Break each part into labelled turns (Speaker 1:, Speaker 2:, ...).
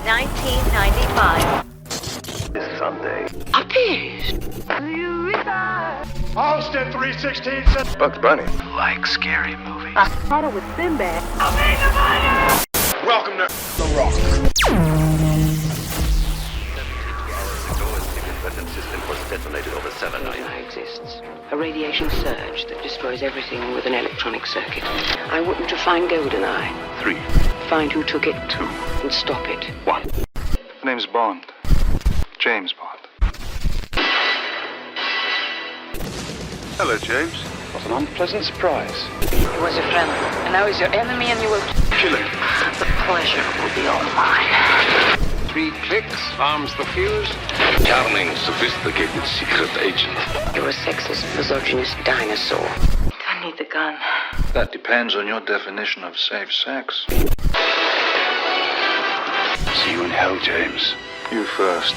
Speaker 1: 1995.
Speaker 2: This Sunday.
Speaker 1: Appears.
Speaker 2: Austin 316 says Bugs Bunny. Like scary movies.
Speaker 1: A photo with Sinbad.
Speaker 2: Welcome to The Rock. System was detonated over 7 nights.
Speaker 3: GoldenEye exists. A radiation surge that destroys everything with an electronic circuit. I want you to find GoldenEye.
Speaker 2: 3,
Speaker 3: Find who took it.
Speaker 2: 2,
Speaker 3: And stop it.
Speaker 2: 1. My name's Bond. James Bond. Hello, James. What an unpleasant surprise.
Speaker 3: He was a friend, and now he's your enemy, and you will
Speaker 2: Kill him.
Speaker 3: The pleasure will be all mine.
Speaker 4: 3 clicks, arms the fuse.
Speaker 2: Charming, sophisticated secret agent.
Speaker 3: You're a sexist, misogynist dinosaur. I need the gun.
Speaker 2: That depends on your definition of safe sex. See you in hell, James. You first.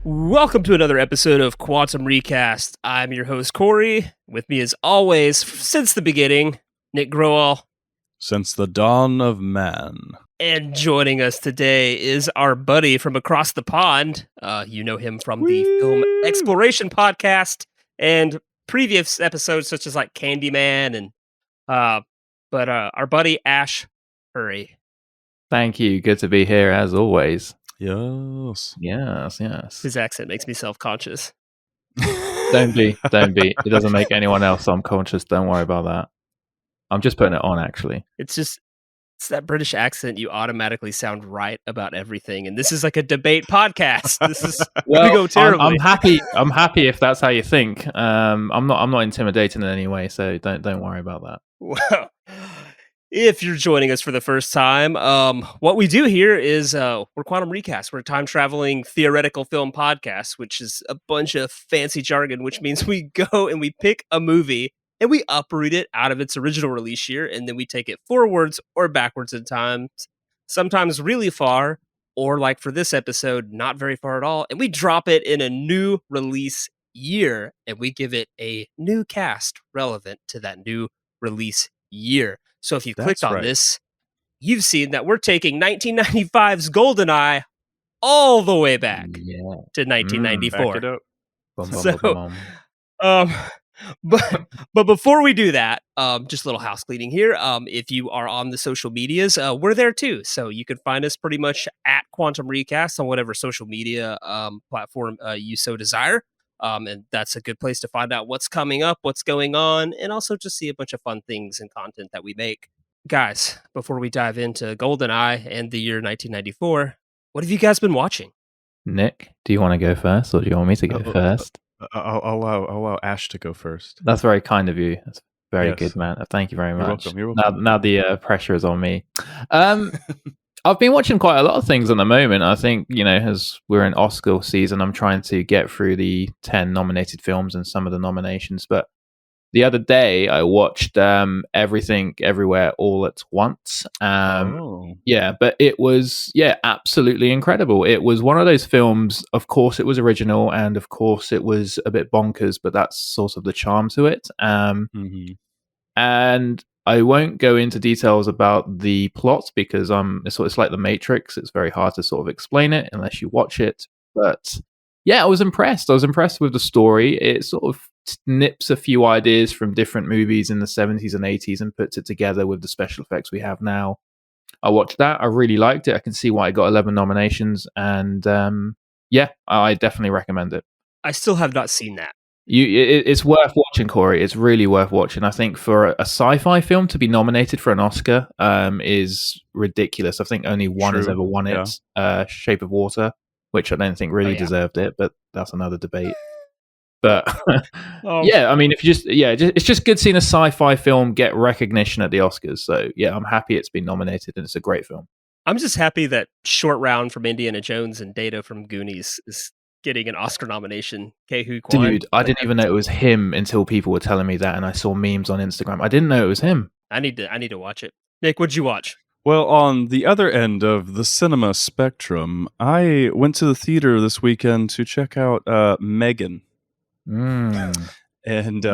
Speaker 5: Welcome to another episode of Quantum Recast. I'm your host, Cory. With me as always, since the beginning, Nick Growall.
Speaker 6: Since the dawn of man.
Speaker 5: And joining us today is our buddy from across the pond. You know him from the Film Exploration podcast and previous episodes such as like Candyman and but our buddy Ash Hurry.
Speaker 7: Thank you. Good to be here as always.
Speaker 6: Yes.
Speaker 7: Yes.
Speaker 5: His accent makes me self-conscious.
Speaker 7: Don't be. It doesn't make anyone else unconscious. Don't worry about that. I'm just putting it on, actually.
Speaker 5: It's that British accent. You automatically sound right about everything, and this is like a debate podcast. This is we go terribly.
Speaker 7: I'm happy if that's how you think. I'm not intimidating in any way, so don't worry about that.
Speaker 5: Well, if you're joining us for the first time, what we do here is we're Quantum Recast. We're a time-traveling theoretical film podcast, which is a bunch of fancy jargon, which means we go and we pick a movie and we uproot it out of its original release year, and then we take it forwards or backwards in time, sometimes really far, or like for this episode, not very far at all, and we drop it in a new release year, and we give it a new cast relevant to that new release year. So if you clicked on this, you've seen that we're taking 1995's GoldenEye all the way back to 1994.
Speaker 6: Back it
Speaker 5: So,
Speaker 6: up.
Speaker 5: but before we do that, just a little house cleaning here. If you are on the social medias, we're there too. So you can find us pretty much at Quantum Recast on whatever social media platform you so desire. And that's a good place to find out what's coming up, what's going on, and also just see a bunch of fun things and content that we make. Guys, before we dive into GoldenEye and the year 1994, what have you guys been watching?
Speaker 7: Nick, do you want to go first, or do you want me to go first?
Speaker 6: I'll allow Ash to go first.
Speaker 7: That's very kind of you. That's very good, man. Thank you very much.
Speaker 6: You're welcome.
Speaker 7: Now the pressure is on me. I've been watching quite a lot of things at the moment. I think, as we're in Oscar season, I'm trying to get through the 10 nominated films and some of the nominations. But the other day, I watched Everything, Everywhere, All at Once. Yeah, but it was, absolutely incredible. It was one of those films, of course, it was original, and of course, it was a bit bonkers, but that's sort of the charm to it. And I won't go into details about the plot because it's like The Matrix. It's very hard to sort of explain it unless you watch it. But yeah, I was impressed. I was impressed with the story. It sort of nips a few ideas from different movies in the 70s and 80s and puts it together with the special effects we have now. I watched that. I really liked it. I can see why it got 11 nominations. And I definitely recommend it.
Speaker 5: I still have not seen that.
Speaker 7: It's worth watching, Cory. It's really worth watching. I think for a sci-fi film to be nominated for an Oscar is ridiculous. I think only one has ever won it, Shape of Water, which I don't think really deserved it, but that's another debate. But I mean, it's just good seeing a sci-fi film get recognition at the Oscars. So yeah, I'm happy it's been nominated, and it's a great film.
Speaker 5: I'm just happy that Short Round from Indiana Jones and Data from Goonies is getting an Oscar nomination. Ke-Huy Quan.
Speaker 7: Dude, I didn't even know it was him until people were telling me that, and I saw memes on Instagram. I didn't know it was him.
Speaker 5: I need to watch it. Nick, what'd you watch?
Speaker 6: Well, on the other end of the cinema spectrum, I went to the theater this weekend to check out Megan. And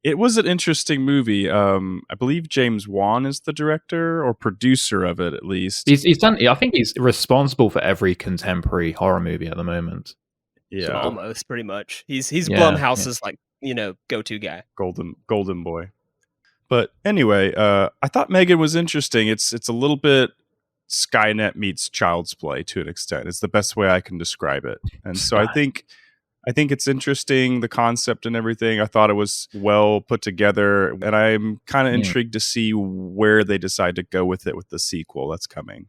Speaker 6: it was an interesting movie. I believe James Wan is the director or producer of it, at least.
Speaker 7: He's done. I think he's responsible for every contemporary horror movie at the moment.
Speaker 6: Yeah,
Speaker 5: So almost pretty much. He's Blumhouse's like go-to guy.
Speaker 6: Golden boy. But anyway, I thought Megan was interesting. It's a little bit Skynet meets Child's Play to an extent. It's the best way I can describe it. And so I think it's interesting, the concept and everything. I thought it was well put together, and I'm kind of intrigued to see where they decide to go with it with the sequel that's coming.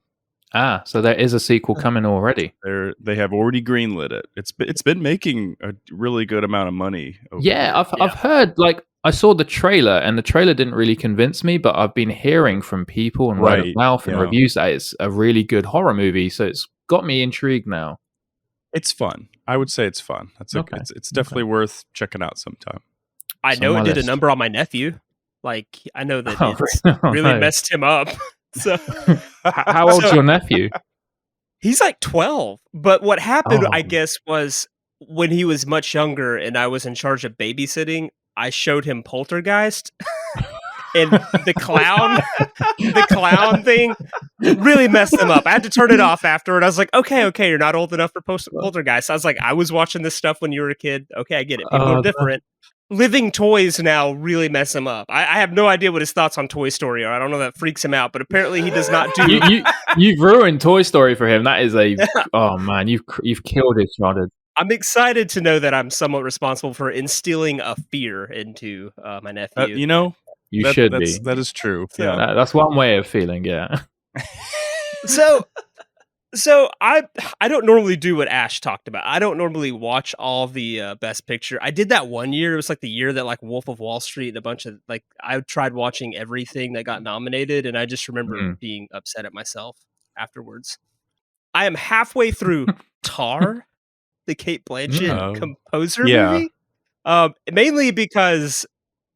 Speaker 7: So there is a sequel coming already.
Speaker 6: They have already greenlit it. It's been making a really good amount of money.
Speaker 7: I've heard, like, I saw the trailer, and the trailer didn't really convince me, but I've been hearing from people and word of mouth and reviews that it's a really good horror movie, so it's got me intrigued now.
Speaker 6: It's fun. I would say it's fun. It's definitely worth checking out sometime.
Speaker 5: I know it did a number on my nephew. Like, I know that it really messed him up. So,
Speaker 7: how old's your nephew?
Speaker 5: He's like 12. But what happened, I guess, was when he was much younger and I was in charge of babysitting, I showed him Poltergeist. And the clown thing really messed him up. I had to turn it off afterward. I was like, okay, you're not old enough for Poltergeist. I was like, I was watching this stuff when you were a kid. Okay, I get it. People are different. Living toys now really mess him up. I have no idea what his thoughts on Toy Story are. I don't know, that freaks him out, but apparently he does not do.
Speaker 7: You've ruined Toy Story for him. That is oh man, you've killed his childhood.
Speaker 5: I'm excited to know that I'm somewhat responsible for instilling a fear into my nephew.
Speaker 7: You should be.
Speaker 6: That is true.
Speaker 5: So,
Speaker 6: yeah,
Speaker 7: that's one way of feeling. Yeah.
Speaker 5: So I don't normally do what Ash talked about. I don't normally watch all the Best Picture. I did that one year. It was like the year that like Wolf of Wall Street and a bunch of like I tried watching everything that got nominated, and I just remember being upset at myself afterwards. I am halfway through Tar, the Cate Blanchett composer movie, mainly because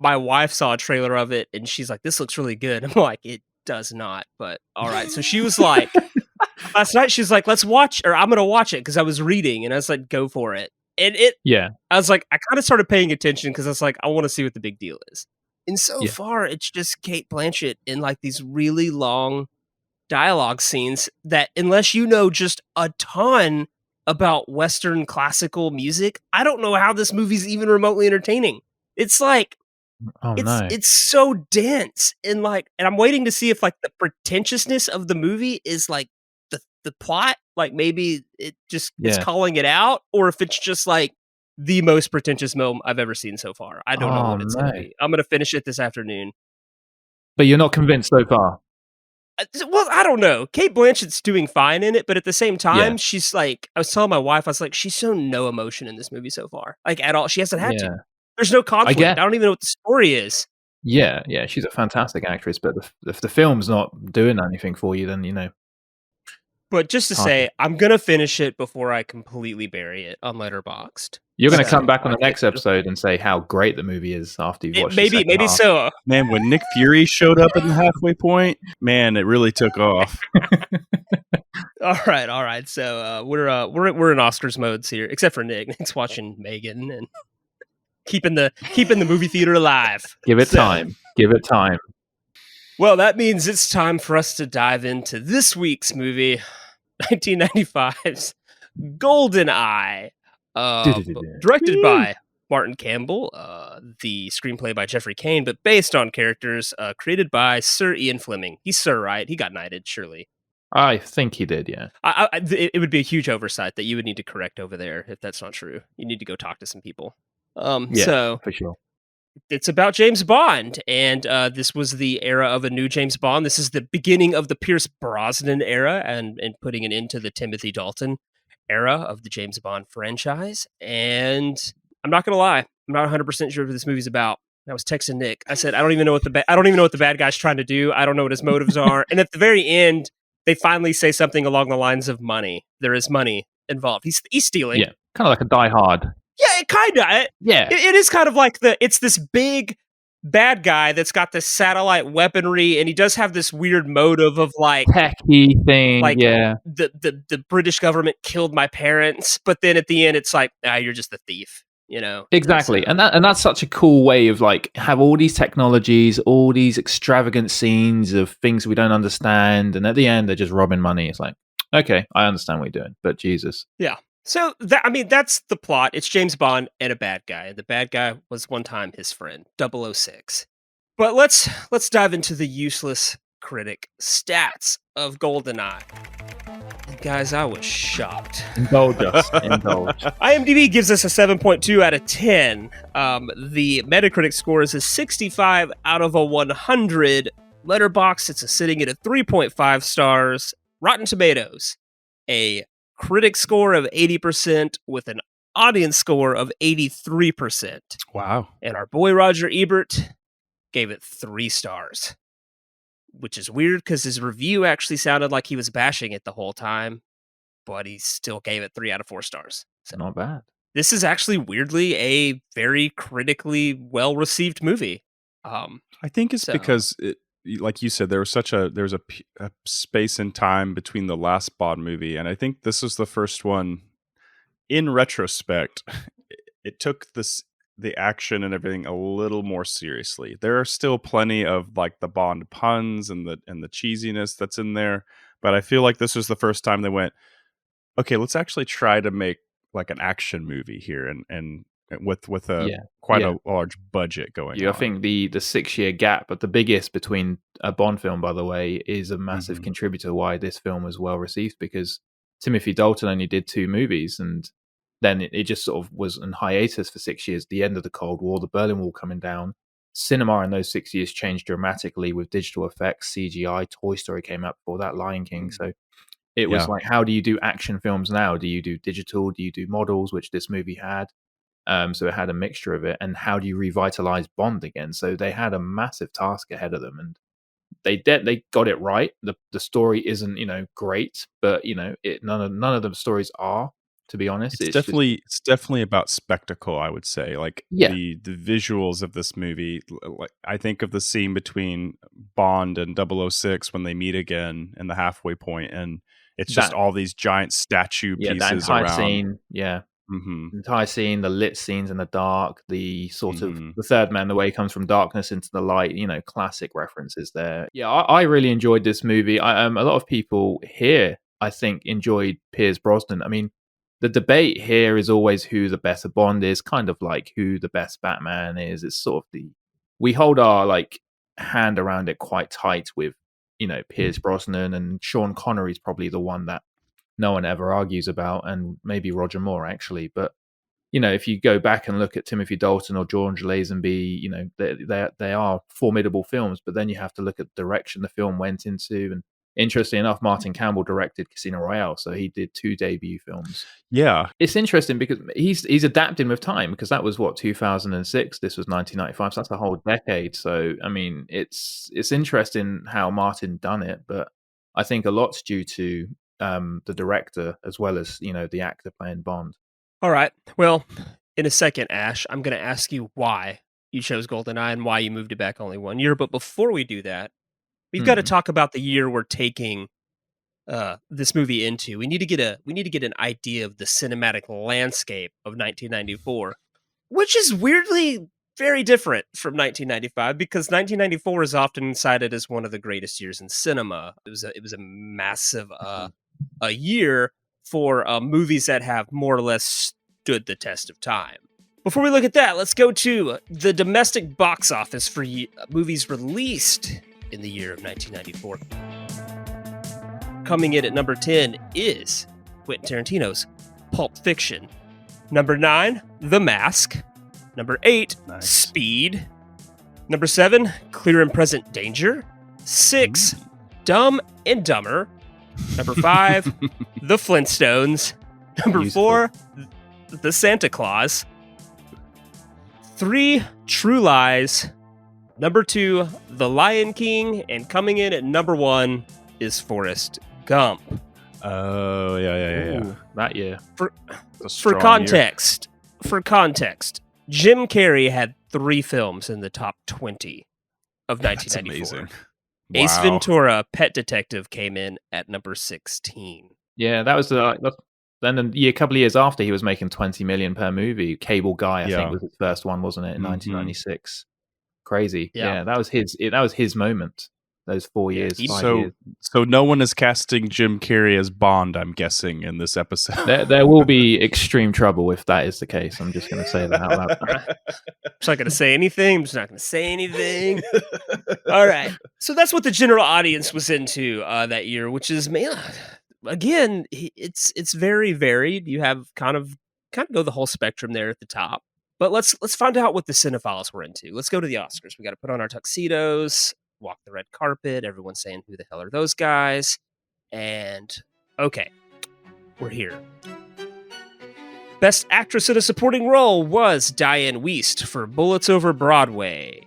Speaker 5: my wife saw a trailer of it and she's like, "This looks really good." I'm like, "It does not," but all right. So she was like. Last night she's like, let's watch, or I'm going to watch it because I was reading, and I was like, go for it. And I was like, I kind of started paying attention because I was like, I want to see what the big deal is. And so far, it's just Cate Blanchett in like these really long dialogue scenes that, unless you know just a ton about Western classical music, I don't know how this movie's even remotely entertaining. It's like, it's so dense and I'm waiting to see if like the pretentiousness of the movie is like the plot, like maybe it just it's calling it out, or if it's just like the most pretentious film I've ever seen so far. I don't know what it's going to be. I'm going to finish it this afternoon.
Speaker 7: But you're not convinced so far?
Speaker 5: Well, I don't know. Cate Blanchett's doing fine in it, but at the same time, she's like, I was telling my wife, I was like, she's so no emotion in this movie so far. Like at all. She hasn't had to. There's no conflict. I don't even know what the story is.
Speaker 7: Yeah, she's a fantastic actress, but if the film's not doing anything for you, then
Speaker 5: But just to say, I'm going to finish it before I completely bury it on Letterboxd.
Speaker 7: You're going to come back on the next episode and say how great the movie is after you've watched it.
Speaker 5: Maybe so.
Speaker 6: Man, when Nick Fury showed up at the halfway point, man, it really took off.
Speaker 5: All right. So we're in Oscars modes here, except for Nick. Nick's watching Megan and keeping the movie theater alive.
Speaker 7: Give it time.
Speaker 5: Well, that means it's time for us to dive into this week's movie, 1995's GoldenEye, directed by Martin Campbell, the screenplay by Jeffrey Kane, but based on characters created by Sir Ian Fleming. He's Sir, right? He got knighted, surely.
Speaker 7: I think he did, yeah.
Speaker 5: It would be a huge oversight that you would need to correct over there if that's not true. You need to go talk to some people. So
Speaker 7: for sure.
Speaker 5: It's about James Bond, and this was the era of a new James Bond. This is the beginning of the Pierce Brosnan era, and putting an end to the Timothy Dalton era of the James Bond franchise. And I'm not gonna lie, I'm not 100% sure what this movie's about. I was texting Nick. I said, I don't even know what the bad guy's trying to do. I don't know what his motives are. And at the very end, they finally say something along the lines of money. There is money involved. He's stealing.
Speaker 7: Yeah, kind of like a Die Hard.
Speaker 5: Yeah, kind of.
Speaker 7: Yeah.
Speaker 5: It is kind of like it's this big bad guy that's got this satellite weaponry, and he does have this weird motive of like
Speaker 7: techie thing.
Speaker 5: Like
Speaker 7: yeah,
Speaker 5: the British government killed my parents, but then at the end it's like, you're just a thief, you know?
Speaker 7: exactly. And that's such a cool way of like have all these technologies, all these extravagant scenes of things we don't understand, and at the end they're just robbing money. It's like, okay, I understand what you're doing, but Jesus.
Speaker 5: Yeah. So that's the plot. It's James Bond and a bad guy. The bad guy was one time his friend, 006. But let's dive into the useless critic stats of GoldenEye. And guys, I was shocked.
Speaker 7: Indulge us. Indulge.
Speaker 5: IMDb gives us a 7.2 out of 10. The Metacritic score is a 65 out of a 100. Letterboxd, it's sitting at a 3.5 stars. Rotten Tomatoes, a critic score of 80% with an audience score of 83%.
Speaker 6: Wow.
Speaker 5: And our boy Roger Ebert gave it 3 stars, which is weird because his review actually sounded like he was bashing it the whole time, but he still gave it 3 out of 4 stars. So
Speaker 7: Not bad.
Speaker 5: This is actually weirdly a very critically well-received movie.
Speaker 6: I think it's because like you said, there was a space and time between the last Bond movie, and I think this was the first one. In retrospect, it took the action and everything a little more seriously. There are still plenty of like the Bond puns and the cheesiness that's in there, but I feel like this was the first time they went, okay, let's actually try to make like an action movie here, and with quite a large budget going on.
Speaker 7: I think the 6-year gap, but the biggest between a Bond film, by the way, is a massive contributor why this film was well received, because Timothy Dalton only did 2 movies, and then it just sort of was on hiatus for 6 years, the end of the Cold War, the Berlin Wall coming down. Cinema in those 6 years changed dramatically with digital effects, CGI. Toy Story came out before that, Lion King. So it was like, how do you do action films now? Do you do digital? Do you do models, which this movie had? So it had a mixture of it. And how do you revitalize Bond again? So they had a massive task ahead of them, and they got it right. The story isn't great, but none of the stories are, to be honest.
Speaker 6: It's definitely about spectacle, I would say. Like the visuals of this movie, like I think of the scene between Bond and 006 when they meet again in the halfway point, and it's just all these giant statue pieces
Speaker 7: that entire
Speaker 6: around.
Speaker 7: Scene, the entire scene, the lit scenes in the dark, the sort of the third man, the way he comes from darkness into the light, classic references there. I really enjoyed this movie. A lot of people here, I think, enjoyed Pierce Brosnan. I mean, the debate here is always who the better Bond is, kind of like who the best Batman is. It's sort of we hold our like hand around it quite tight with, Pierce Brosnan, and Sean Connery's probably the one that no one ever argues about, and maybe Roger Moore actually. But if you go back and look at Timothy Dalton or George Lazenby, they are formidable films. But then you have to look at the direction the film went into, and interestingly enough, Martin Campbell directed Casino Royale, so he did 2 debut films.
Speaker 6: Yeah,
Speaker 7: it's interesting because he's adapting with time, because that was 2006. This was 1995, so that's a whole decade. So I mean, it's interesting how Martin done it, but I think a lot's due to the director as well as the actor playing Bond. All
Speaker 5: right. Well, in a second, Ash, I'm going to ask you why you chose GoldenEye and why you moved it back only 1 year. But before we do that, we've got to talk about the year we're taking this movie into. We need to get an idea of the cinematic landscape of 1994, which is weirdly very different from 1995, because 1994 is often cited as one of the greatest years in cinema. It was a massive a year for movies that have more or less stood the test of time. Before we look at that, let's go to the domestic box office for movies released in the year of 1994. Coming in at number 10 is Quentin Tarantino's Pulp Fiction. Number 9, The Mask. Number 8, Speed. Number 7, Clear and Present Danger. 6, Dumb and Dumber. Number 5, The Flintstones. Number 4, The Santa Claus. 3, True Lies. Number 2, The Lion King. And coming in at number 1 is Forrest Gump.
Speaker 6: Oh, yeah.
Speaker 7: Ooh, that year.
Speaker 5: For
Speaker 6: Strong
Speaker 5: context, Jim Carrey had 3 films in the top 20 of
Speaker 6: That's
Speaker 5: 1994.
Speaker 6: amazing.
Speaker 5: Ace
Speaker 6: Wow.
Speaker 5: Ventura: Pet Detective came in at number 16.
Speaker 7: Yeah, that was then a couple of years after he was making 20 million per movie. Cable Guy, I think, was his first one, wasn't it, in 1996? Crazy. Yeah, that was his moment. Those 4 years, 5 years.
Speaker 6: So no one is casting Jim Carrey as Bond, I'm guessing, in this episode.
Speaker 7: There will be extreme trouble if that is the case. I'm just going to say that out loud.
Speaker 5: I'm just not going to say anything. All right. So that's what the general audience was into that year, which is, man, again, it's very varied. You have kind of go the whole spectrum there at the top. But let's find out what the cinephiles were into. Let's go to the Oscars. We got to put on our tuxedos, walk the red carpet. Everyone's saying, who the hell are those guys? And, okay, we're here. Best Actress in a Supporting Role was Diane Wiest for Bullets Over Broadway.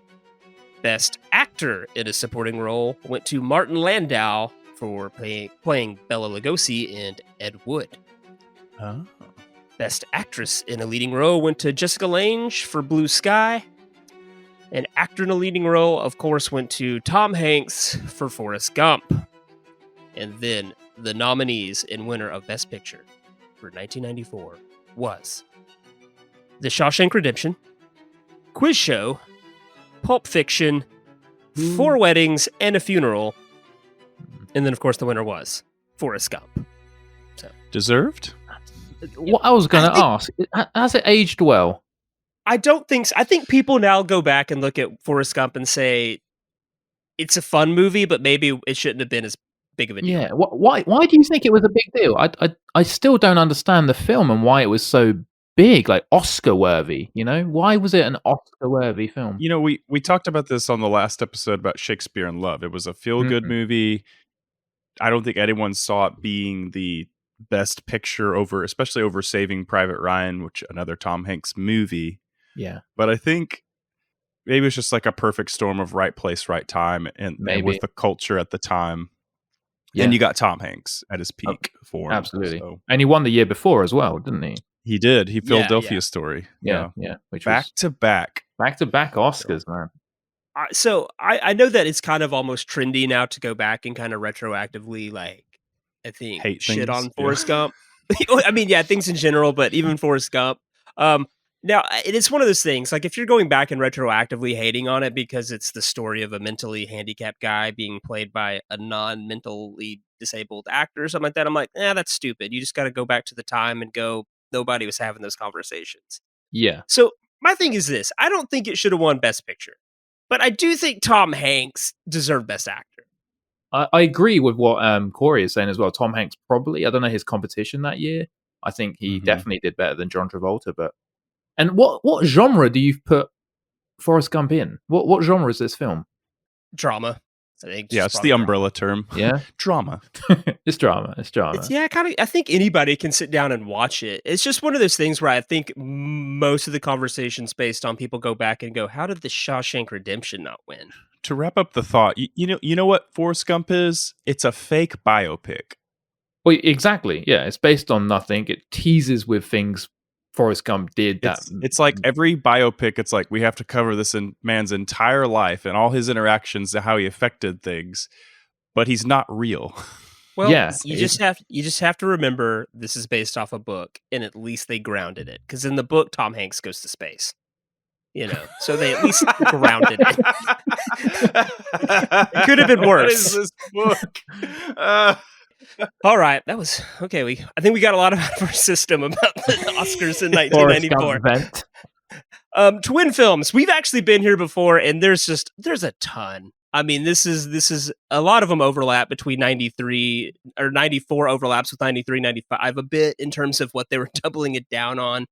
Speaker 5: Best Actor in a Supporting Role went to Martin Landau for playing Bela Lugosi in Ed Wood.
Speaker 6: Oh.
Speaker 5: Best Actress in a Leading Role went to Jessica Lange for Blue Sky. And Actor in a Leading Role, of course, went to Tom Hanks for Forrest Gump. And then the nominees and winner of Best Picture for 1994 was The Shawshank Redemption, Quiz Show, Pulp Fiction, 4 Weddings and a Funeral. And then, of course, the winner was Forrest Gump. So
Speaker 6: Deserved?
Speaker 7: What I was going to ask, has it aged well?
Speaker 5: I don't think so. I think people now go back and look at Forrest Gump and say it's a fun movie, but maybe it shouldn't have been as big of a deal.
Speaker 7: Yeah. Why do you think it was a big deal? I still don't understand the film and why it was so big, like Oscar worthy. Why was it an Oscar worthy film?
Speaker 6: We talked about this on the last episode about Shakespeare in Love. It was a feel good movie. I don't think anyone saw it being the best picture especially over Saving Private Ryan, which another Tom Hanks movie.
Speaker 7: Yeah.
Speaker 6: But I think maybe it's just like a perfect storm of right place, right time, and with the culture at the time. Yeah. And you got Tom Hanks at his peak form.
Speaker 7: Absolutely.
Speaker 6: So.
Speaker 7: And he won the year before as well, didn't he?
Speaker 6: He did. He Philadelphia Story.
Speaker 7: Yeah. Which
Speaker 6: back to back
Speaker 7: Oscars, man.
Speaker 5: So I know that it's kind of almost trendy now to go back and kind of retroactively, I think,
Speaker 6: hate
Speaker 5: shit
Speaker 6: things.
Speaker 5: on Forrest Gump. I mean, things in general, but even Forrest Gump. Now, it's one of those things, like if you're going back and retroactively hating on it because it's the story of a mentally handicapped guy being played by a non-mentally disabled actor or something like that, I'm like, that's stupid. You just got to go back to the time and go, nobody was having those conversations.
Speaker 7: Yeah.
Speaker 5: So my thing is this. I don't think it should have won Best Picture, but I do think Tom Hanks deserved Best Actor.
Speaker 7: I agree with what Cory is saying as well. Tom Hanks probably, I don't know his competition that year. I think he definitely did better than John Travolta, but... And what genre do you put Forrest Gump in? What genre is this film?
Speaker 5: Drama. I think.
Speaker 6: Yeah, it's the umbrella term.
Speaker 7: Yeah,
Speaker 6: drama.
Speaker 7: It's drama.
Speaker 5: I think anybody can sit down and watch it. It's just one of those things where I think most of the conversations based on people go back and go, "How did the Shawshank Redemption not win?"
Speaker 6: To wrap up the thought, you know what Forrest Gump is? It's a fake biopic.
Speaker 7: Well, exactly. Yeah, it's based on nothing. It teases with things Forrest Gump did.
Speaker 6: It's like every biopic, it's like we have to cover this man's entire life and all his interactions and how he affected things, but he's not real.
Speaker 5: Well, you just have to remember this is based off a book, and at least they grounded it, because in the book Tom Hanks goes to space. So they at least grounded it. It could have been worse.
Speaker 6: What is this book?
Speaker 5: All right, that was okay. I think we got a lot out of our system about the Oscars in 1994. Twin films. We've actually been here before, and there's a ton. I mean, this is a lot of them overlap between 93 or 94 overlaps with 93, 95 a bit in terms of what they were doubling it down on.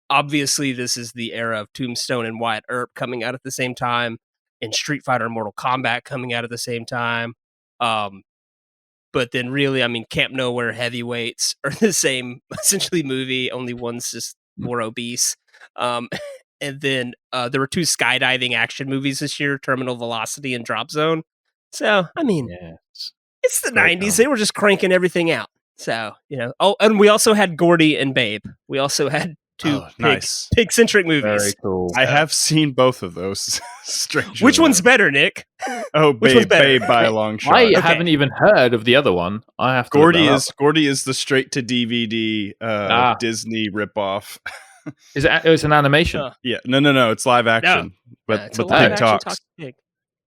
Speaker 5: Obviously, this is the era of Tombstone and Wyatt Earp coming out at the same time, and Street Fighter and Mortal Kombat coming out at the same time. But then really, I mean, Camp Nowhere, Heavyweights are the same, essentially, movie. Only one's just more obese. And then there were 2 skydiving action movies this year, Terminal Velocity and Drop Zone. So, I mean, it's the 90s. They were just cranking everything out. So, oh, and we also had Gordy and Babe. We also had two pig-centric movies.
Speaker 7: Very cool.
Speaker 6: I have seen both of those. Strangely
Speaker 5: Which one's
Speaker 6: enough.
Speaker 5: better, Nick?
Speaker 6: Oh,
Speaker 5: Which one's better?
Speaker 6: Babe by a long shot.
Speaker 7: I haven't even heard of the other one. I have to
Speaker 6: Gordy is the straight to DVD Disney ripoff.
Speaker 7: It's an animation.
Speaker 6: Yeah, no, it's live action. But
Speaker 5: it's
Speaker 6: the
Speaker 5: a live
Speaker 6: pig
Speaker 5: action
Speaker 6: talks.
Speaker 5: pig.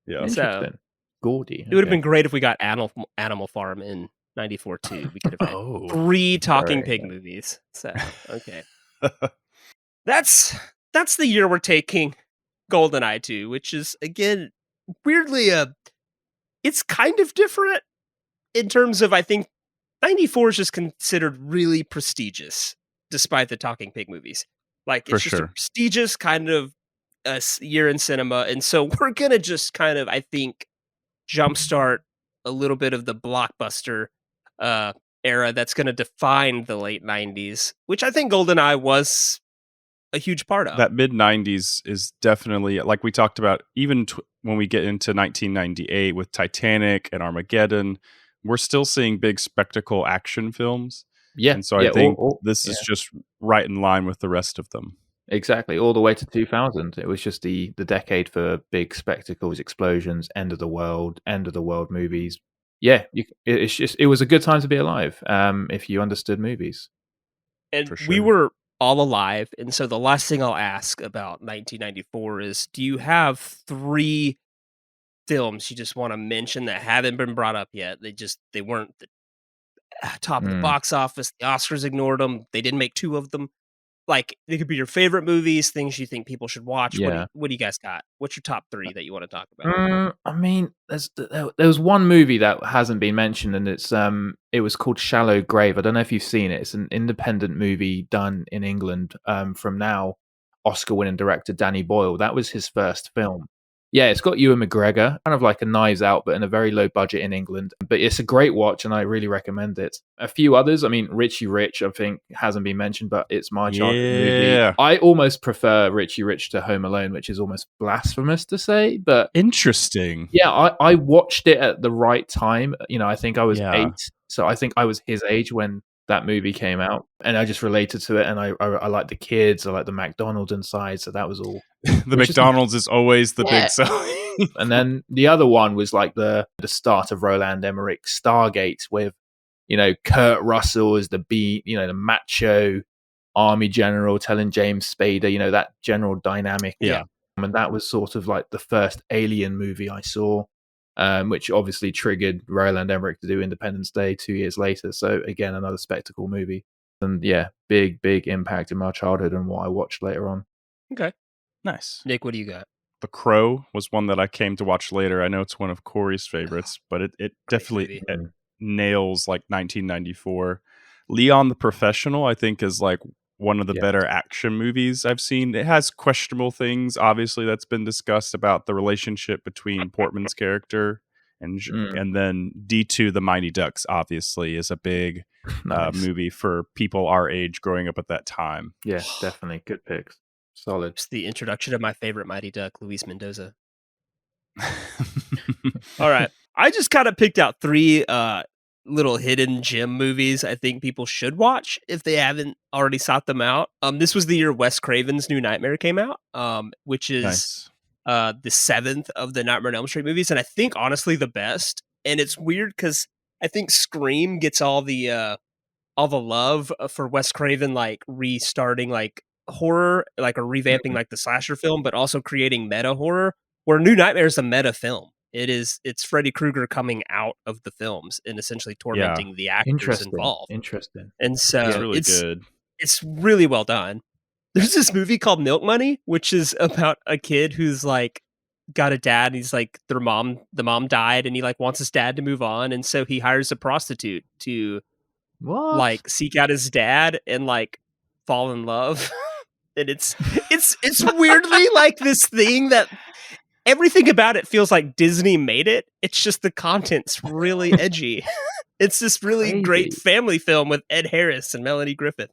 Speaker 6: Yeah,
Speaker 7: Interesting. Gordy.
Speaker 5: It would have been great if we got Animal Farm in '94 too. We could have had 3 talking pig movies. So okay, that's the year we're taking GoldenEye to, which is again weirdly it's kind of different in terms of I think '94 is just considered really prestigious, despite the talking pig movies. Like it's just a prestigious kind of year in cinema, and so we're gonna just kind of I think jumpstart a little bit of the blockbuster era that's going to define the late 90s, which I think GoldenEye was a huge part of.
Speaker 6: That mid 90s is definitely, like we talked about, even when we get into 1998 with Titanic and Armageddon, we're still seeing big spectacle action films.
Speaker 7: Yeah.
Speaker 6: And so I think this is just right in line with the rest of them.
Speaker 7: Exactly. All the way to 2000. It was just the decade for big spectacles, explosions, end of the world movies. Yeah, it was a good time to be alive if you understood movies.
Speaker 5: And we were all alive. And so the last thing I'll ask about 1994 is, do you have 3 films you just want to mention that haven't been brought up yet? They weren't the top of the box office. The Oscars ignored them. They didn't make 2 of them. Like, they could be your favorite movies, things you think people should watch.
Speaker 7: Yeah.
Speaker 5: What do you guys got? What's your top 3 that you want to talk about?
Speaker 7: I mean, there was one movie that hasn't been mentioned, and it was called Shallow Grave. I don't know if you've seen it. It's an independent movie done in England from now Oscar-winning director Danny Boyle. That was his first film. Yeah, it's got Ewan McGregor, kind of like a Knives Out, but in a very low budget in England. But it's a great watch, and I really recommend it. A few others, I mean, Richie Rich, I think, hasn't been mentioned, but it's my childhood movie. I almost prefer Richie Rich to Home Alone, which is almost blasphemous to say, but...
Speaker 6: Interesting.
Speaker 7: Yeah, I watched it at the right time. I think I was 8, so I think I was his age when that movie came out, and I just related to it, and I like the kids, I like the McDonald's inside, so that was all.
Speaker 6: The McDonald's is always the big selling.
Speaker 7: And then the other one was like the start of Roland Emmerich's Stargate with, Kurt Russell as the macho army general telling James Spader, that general dynamic.
Speaker 6: Yeah.
Speaker 7: And that was sort of like the first Alien movie I saw, which obviously triggered Roland Emmerich to do Independence Day 2 years later. So again, another spectacle movie. And yeah, big impact in my childhood and what I watched later on.
Speaker 5: Okay.
Speaker 6: Nice.
Speaker 5: Nick, what do you got?
Speaker 6: The Crow was one that I came to watch later. I know it's one of Cory's favorites, but it definitely nails like 1994. Leon the Professional, I think, is like one of the better action movies I've seen. It has questionable things, obviously, that's been discussed about the relationship between Portman's character and then D2 The Mighty Ducks, obviously, is a big movie for people our age growing up at that time.
Speaker 7: Yeah, definitely. Good picks. Solid.
Speaker 5: It's the introduction of my favorite Mighty Duck, Luis Mendoza. All right. I just kind of picked out 3 little hidden gem movies I think people should watch if they haven't already sought them out. This was the year Wes Craven's New Nightmare came out, which is the 7th of the Nightmare on Elm Street movies, and I think honestly the best. And it's weird because I think Scream gets all the love for Wes Craven, like restarting like horror, like, or revamping like the slasher film, but also creating meta horror, where New Nightmare is a meta film. It's Freddy Krueger coming out of the films and essentially tormenting the actors involved.
Speaker 7: Interesting.
Speaker 5: And so
Speaker 6: it's really good.
Speaker 5: It's really well done. There's this movie called Milk Money, which is about a kid who's like got a dad, and he's like the mom died, and he like wants his dad to move on, and so he hires a prostitute to like seek out his dad and like fall in love. And it's weirdly like this thing that everything about it feels like Disney made it. It's just the content's really edgy. It's this really great family film with Ed Harris and Melanie Griffith.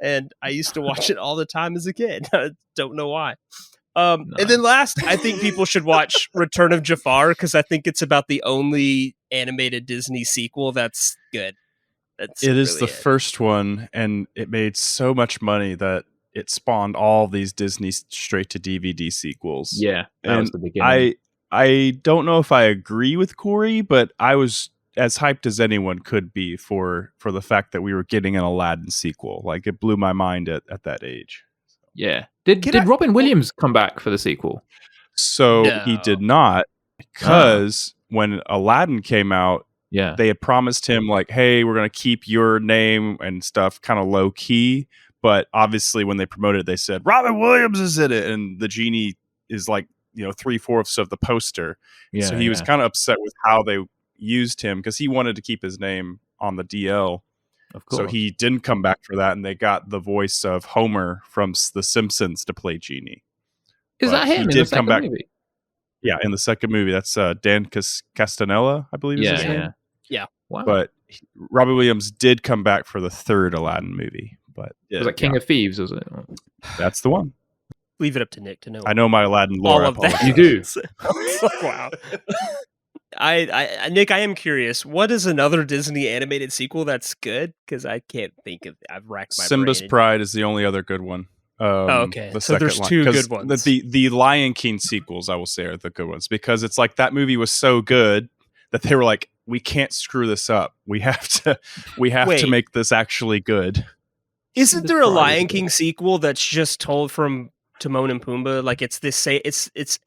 Speaker 5: And I used to watch it all the time as a kid. I don't know why. And then last, I think people should watch Return of Jafar, because I think it's about the only animated Disney sequel that's good. That's
Speaker 6: It is
Speaker 5: really
Speaker 6: the first one, and it made so much money that it spawned all these Disney straight to DVD sequels.
Speaker 7: Yeah, that was
Speaker 6: And
Speaker 7: the beginning.
Speaker 6: I don't know if I agree with Cory, but I was as hyped as anyone could be for the fact that we were getting an Aladdin sequel. Like, it blew my mind at that age.
Speaker 7: Yeah. Did Robin Williams come back for the sequel?
Speaker 6: So he did not, because when Aladdin came out,
Speaker 7: Yeah.
Speaker 6: they had promised him, like, hey, we're going to keep your name and stuff kind of low key. But obviously when they promoted it, they said, Robin Williams is in it. And the genie is like, 3/4 of the poster.
Speaker 7: Yeah,
Speaker 6: so he was kind of upset with how they used him, because he wanted to keep his name on the DL.
Speaker 7: Of course.
Speaker 6: So he didn't come back for that. And they got the voice of Homer from The Simpsons to play Genie.
Speaker 7: Is that him?
Speaker 6: He
Speaker 7: in
Speaker 6: did
Speaker 7: the second
Speaker 6: come back.
Speaker 7: movie?
Speaker 6: Yeah, in the second movie. That's Dan Castanella, I believe is his name.
Speaker 5: Yeah.
Speaker 7: Wow.
Speaker 6: But Robin Williams did come back for the third Aladdin movie. But
Speaker 7: was that King of Thieves, was it?
Speaker 6: That's the one.
Speaker 5: Leave it up to Nick to know.
Speaker 6: I know my Aladdin lore.
Speaker 5: all of that.
Speaker 7: You do.
Speaker 5: Wow. Nick, I am curious. What is another Disney animated sequel that's good? Because I can't think of. I've racked my
Speaker 6: Simba's
Speaker 5: brain.
Speaker 6: Pride is the only other good one.
Speaker 5: Okay,
Speaker 6: The
Speaker 5: so there's
Speaker 6: second
Speaker 5: two
Speaker 6: 'cause
Speaker 5: good ones.
Speaker 6: The Lion King sequels, I will say, are the good ones, because it's like that movie was so good that they were like, we can't screw this up. We have to
Speaker 5: Wait.
Speaker 6: make this actually good.
Speaker 5: Isn't there a
Speaker 7: Pride
Speaker 5: Lion
Speaker 7: is
Speaker 5: King sequel that's just told from Timon and Pumbaa? Like it's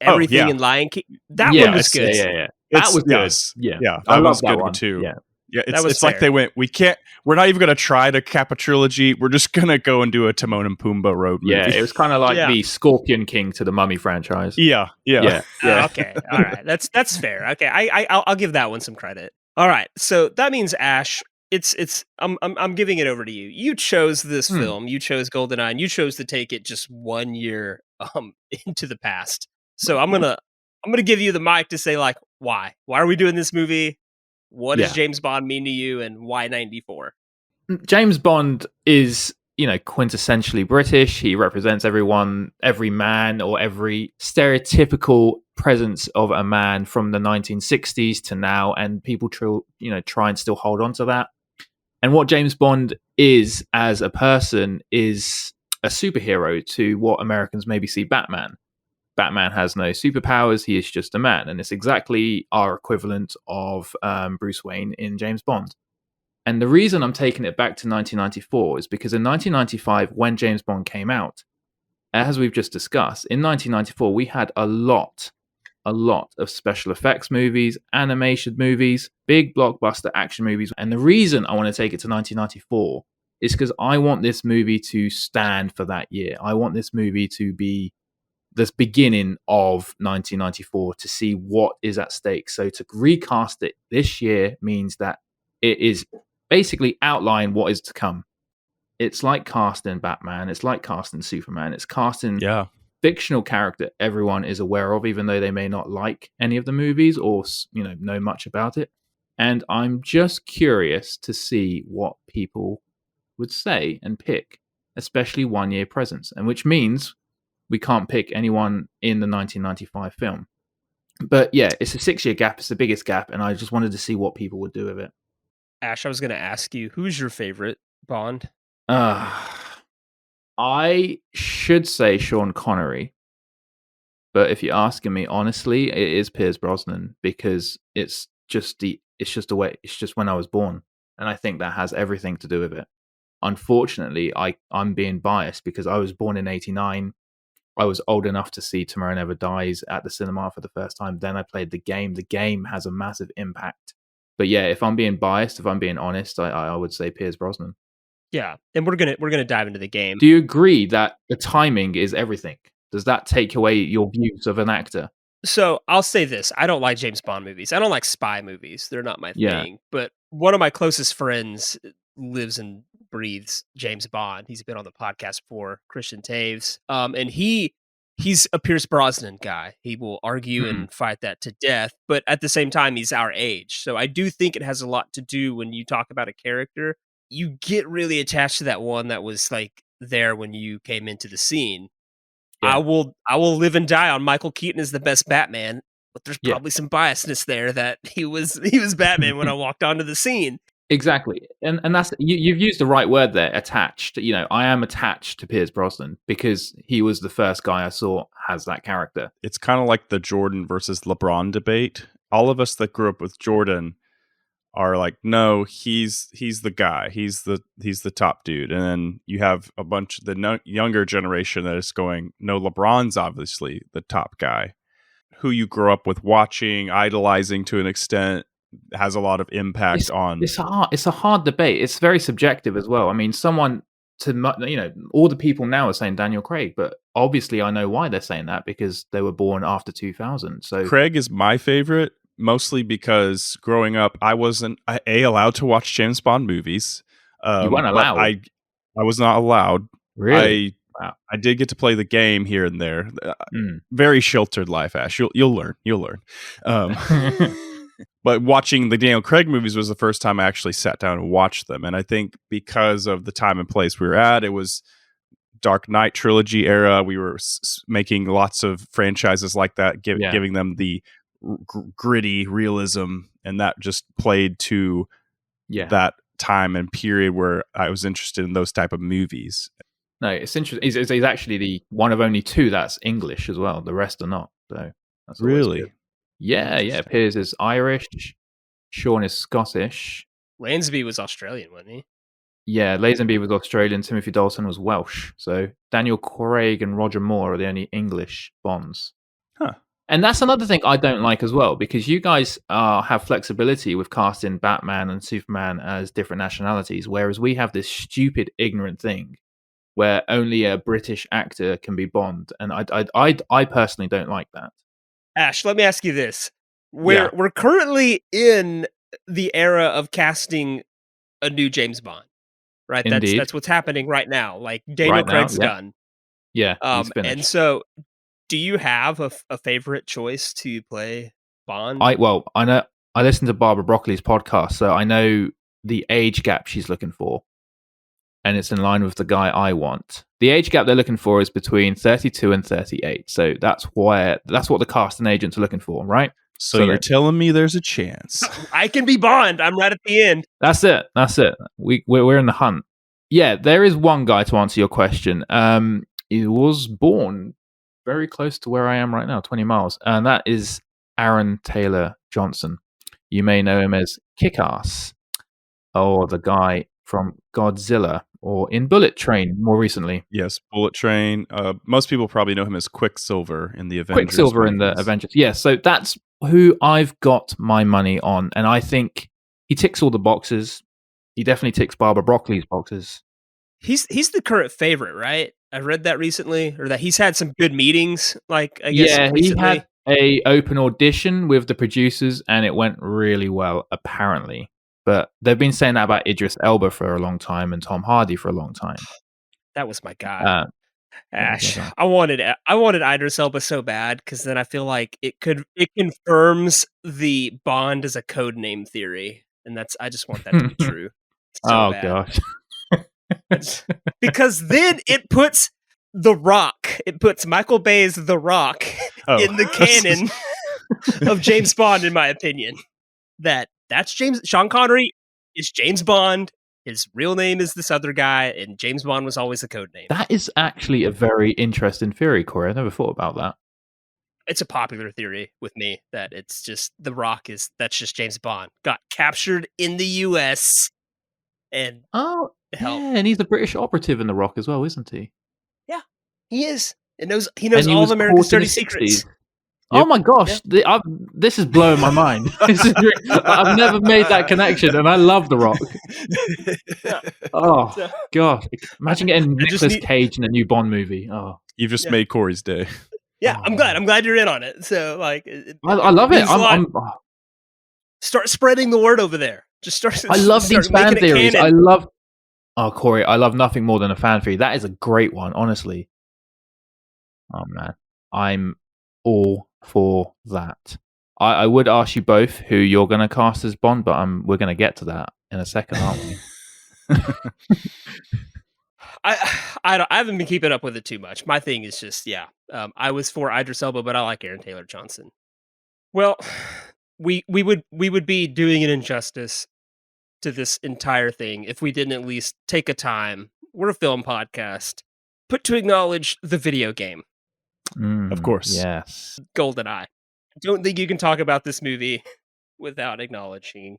Speaker 5: everything
Speaker 6: yeah.
Speaker 5: in Lion King. That
Speaker 7: Yeah,
Speaker 5: one was good.
Speaker 7: Yeah. That was good.
Speaker 6: Yes.
Speaker 7: Yeah.
Speaker 6: Yeah,
Speaker 7: I
Speaker 6: that
Speaker 7: love
Speaker 6: was
Speaker 7: that
Speaker 6: good
Speaker 7: one
Speaker 6: too.
Speaker 7: Yeah.
Speaker 6: Yeah,
Speaker 5: That was
Speaker 6: it's like
Speaker 5: fair.
Speaker 6: they went, we're not even going to try to cap a trilogy. We're just going to go and do a Timon and Pumbaa road movie.
Speaker 7: Yeah, it was kind of like
Speaker 5: Yeah.
Speaker 7: the Scorpion King to the Mummy franchise.
Speaker 6: Yeah.
Speaker 7: Yeah.
Speaker 5: Okay, all right, that's fair. Okay, I'll give that one some credit. All right, so that means Ash. I'm giving it over to you. You chose this film. You chose GoldenEye, and you chose to take it just 1 year into the past. So I'm gonna give you the mic to say, like, why are we doing this movie? What does James Bond mean to you, and why 94?
Speaker 7: James Bond is, quintessentially British. He represents everyone, every man, or every stereotypical presence of a man from the 1960s to now, and people try and still hold on to that. And what James Bond is as a person is a superhero to what Americans maybe see Batman. Batman has no superpowers. He is just a man. And it's exactly our equivalent of Bruce Wayne in James Bond. And the reason I'm taking it back to 1994 is because in 1995, when James Bond came out, as we've just discussed, in 1994, we had a lot of special effects movies, animation movies, big blockbuster action movies. And the reason I want to take it to 1994 is because I want this movie to stand for that year. I want this movie to be this beginning of 1994 to see what is at stake. So to recast it this year means that it is basically outline what is to come. It's like casting Batman. It's like casting Superman. It's casting fictional character everyone is aware of, even though they may not like any of the movies or know much about it. And I'm just curious to see what people would say and pick, especially 1 year presence, and which means we can't pick anyone in the 1995 film. But yeah, it's a 6 year gap. It's the biggest gap, and I just wanted to see what people would do with it.
Speaker 5: Ash, I was going to ask you, who's your favorite Bond?
Speaker 7: I should say Sean Connery, but if you're asking me honestly, it is Pierce Brosnan, because it's just when I was born, and I think that has everything to do with it. Unfortunately, I'm being biased because I was born in '89. I was old enough to see Tomorrow Never Dies at the cinema for the first time. Then I played the game. The game has a massive impact. But yeah, if I'm being biased, if I'm being honest, I would say Pierce Brosnan.
Speaker 5: Yeah, and we're gonna dive into the game.
Speaker 7: Do you agree that the timing is everything? Does that take away your views of an actor?
Speaker 5: So I'll say this: I don't like James Bond movies. I don't like spy movies. They're not my thing. But one of my closest friends lives and breathes James Bond. He's been on the podcast before, Christian Taves, and he's a Pierce Brosnan guy. He will argue and fight that to death. But at the same time, he's our age, so I do think it has a lot to do when you talk about a character. You get really attached to that one that was like there when you came into the scene. Yeah. I will live and die on Michael Keaton as the best Batman, but there's probably some biasness there that he was Batman when I walked onto the scene.
Speaker 7: Exactly, and that's you've used the right word there. Attached. I am attached to Pierce Brosnan because he was the first guy I saw has that character.
Speaker 6: It's kind of like the Jordan versus LeBron debate. All of us that grew up with Jordan are like, no, he's the guy, he's the top dude, and then you have a bunch of the younger generation that is going, no, LeBron's obviously the top guy. Who you grow up with watching, idolizing to an extent, has a lot of impact on.
Speaker 7: It's a hard debate. It's very subjective as well. I mean, all the people now are saying Daniel Craig, but obviously I know why they're saying that because they were born after 2000. So
Speaker 6: Craig is my favorite, mostly because growing up, I wasn't allowed to watch James Bond movies.
Speaker 7: You weren't allowed.
Speaker 6: I was not allowed.
Speaker 7: Really? Wow.
Speaker 6: I did get to play the game here and there. Very sheltered life, Ash. You'll learn. But watching the Daniel Craig movies was the first time I actually sat down and watched them. And I think because of the time and place we were at, it was Dark Knight trilogy era. We were making lots of franchises like that, giving them the gritty realism. And that just played to that time and period where I was interested in those type of movies.
Speaker 7: No, it's interesting. He's actually the one of only two that's English as well. The rest are not. So that's
Speaker 6: really
Speaker 7: good. Yeah. Piers is Irish. Sean is Scottish.
Speaker 5: Lazenby was Australian, wasn't he?
Speaker 7: Yeah, Lazenby was Australian. Timothy Dalton was Welsh. So Daniel Craig and Roger Moore are the only English Bonds.
Speaker 6: Huh.
Speaker 7: And that's another thing I don't like as well, because you guys have flexibility with casting Batman and Superman as different nationalities, whereas we have this stupid, ignorant thing where only a British actor can be Bond. And I personally don't like that.
Speaker 5: Ash, let me ask you this. We're currently in the era of casting a new James Bond, right?
Speaker 7: Indeed.
Speaker 5: That's what's happening right now. Like Daniel Craig's done.
Speaker 7: Yeah, he's finished.
Speaker 5: And so do you have a favorite choice to play Bond?
Speaker 7: I know I listened to Barbara Broccoli's podcast, so I know the age gap she's looking for. And it's in line with the guy I want. The age gap they're looking for is between 32 and 38. So that's what the casting agents are looking for, right?
Speaker 6: So you're telling me there's a chance.
Speaker 5: I can be Bond. I'm right at the end.
Speaker 7: That's it. We're in the hunt. Yeah, there is one guy to answer your question. He was born very close to where I am right now, 20 miles. And that is Aaron Taylor Johnson. You may know him as Kick-Ass, or the guy from Godzilla, or in Bullet Train more recently.
Speaker 6: Yes, Bullet Train. Most people probably know him as Quicksilver in the Avengers.
Speaker 7: Quicksilver in the Avengers. Yeah, so that's who I've got my money on. And I think he ticks all the boxes. He definitely ticks Barbara Broccoli's boxes.
Speaker 5: He's the current favorite, right? I read that recently, or that he's had some good meetings. Like, I guess recently.
Speaker 7: He had a open audition with the producers, and it went really well, apparently. But they've been saying that about Idris Elba for a long time and Tom Hardy for a long time.
Speaker 5: That was my guy. Ash, I wanted Idris Elba so bad because then I feel like it confirms the Bond as a code name theory, and I just want that to be true. So
Speaker 7: gosh.
Speaker 5: Because then it puts The Rock. It puts Michael Bay's The Rock in the canon of James Bond, in my opinion. That's Sean Connery is James Bond. His real name is this other guy, and James Bond was always a code name.
Speaker 7: That is actually a very interesting theory, Cory. I never thought about that.
Speaker 5: It's a popular theory with me that it's just The Rock that's just James Bond. Got captured in the US and
Speaker 7: and he's a British operative in The Rock as well, isn't he?
Speaker 5: Yeah, he is. He knows all of America's dirty secrets.
Speaker 7: Yep. Oh my gosh, this is blowing my mind. I've never made that connection, and I love The Rock. Oh, gosh. Imagine getting Nicolas Cage in a new Bond movie. Oh,
Speaker 6: You've just made Cory's day.
Speaker 5: Yeah, I'm glad you're in on it. So, like,
Speaker 7: I love it.
Speaker 5: Start spreading the word over there.
Speaker 7: I love these fan theories. Cory, I love nothing more than a fan theory. That is a great one, honestly. Oh, man. I'm all for that. I would ask you both who you're going to cast as Bond, but we're going to get to that in a second, aren't we?
Speaker 5: I haven't been keeping up with it too much. My thing is just, I was for Idris Elba, but I like Aaron Taylor Johnson. Well, we would be doing an injustice to this entire thing if we didn't at least take a time. We're a film podcast, but to acknowledge the video game,
Speaker 6: Of course.
Speaker 7: Yes.
Speaker 5: GoldenEye. I don't think you can talk about this movie without acknowledging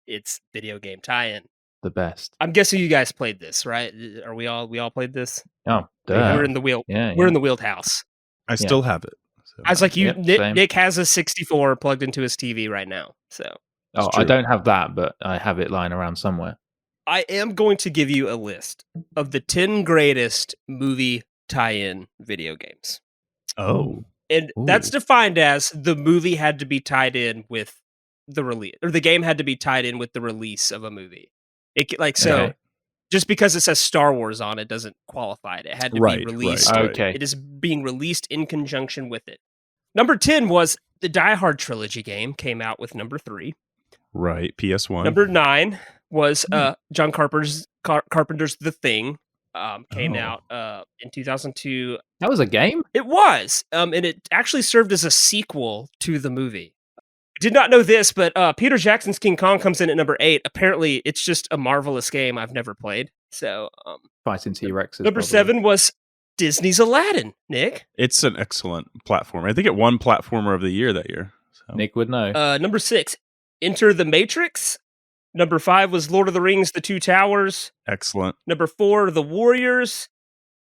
Speaker 5: its video game tie-in.
Speaker 7: The best.
Speaker 5: I'm guessing you guys played this, right? Are we all played this?
Speaker 7: Oh, duh.
Speaker 5: We're in the wheel.
Speaker 7: Yeah,
Speaker 5: We're in the wheelhouse.
Speaker 6: I still have it. So.
Speaker 5: I was like,
Speaker 7: Yep, same.
Speaker 5: Nick has a 64 plugged into his TV right now. So
Speaker 7: Oh, I don't have that, but I have it lying around somewhere.
Speaker 5: I am going to give you a list of the 10 greatest movie tie-in video games.
Speaker 6: Oh.
Speaker 5: And that's defined as the movie had to be tied in with the release, or the game had to be tied in with the release of a movie. Just because it says Star Wars on it doesn't qualify it. It had to be released.
Speaker 6: Right.
Speaker 7: Okay.
Speaker 5: It is being released in conjunction with it. Number 10 was the Die Hard trilogy game, came out with number 3.
Speaker 6: Right, PS1.
Speaker 5: Number 9 was John Carpenter's The Thing, came out in 2002.
Speaker 7: That was a game?
Speaker 5: It was, and it actually served as a sequel to the movie. I did not know this, but Peter Jackson's King Kong comes in at number 8. Apparently, it's just a marvelous game I've never played. So,
Speaker 7: Fighting T-Rexes.
Speaker 5: Number 7 was Disney's Aladdin, Nick.
Speaker 6: It's an excellent platform. I think it won Platformer of the Year that year. So.
Speaker 7: Nick would know.
Speaker 5: Number 6, Enter the Matrix. Number 5 was Lord of the Rings, The Two Towers.
Speaker 6: Excellent.
Speaker 5: Number 4, The Warriors.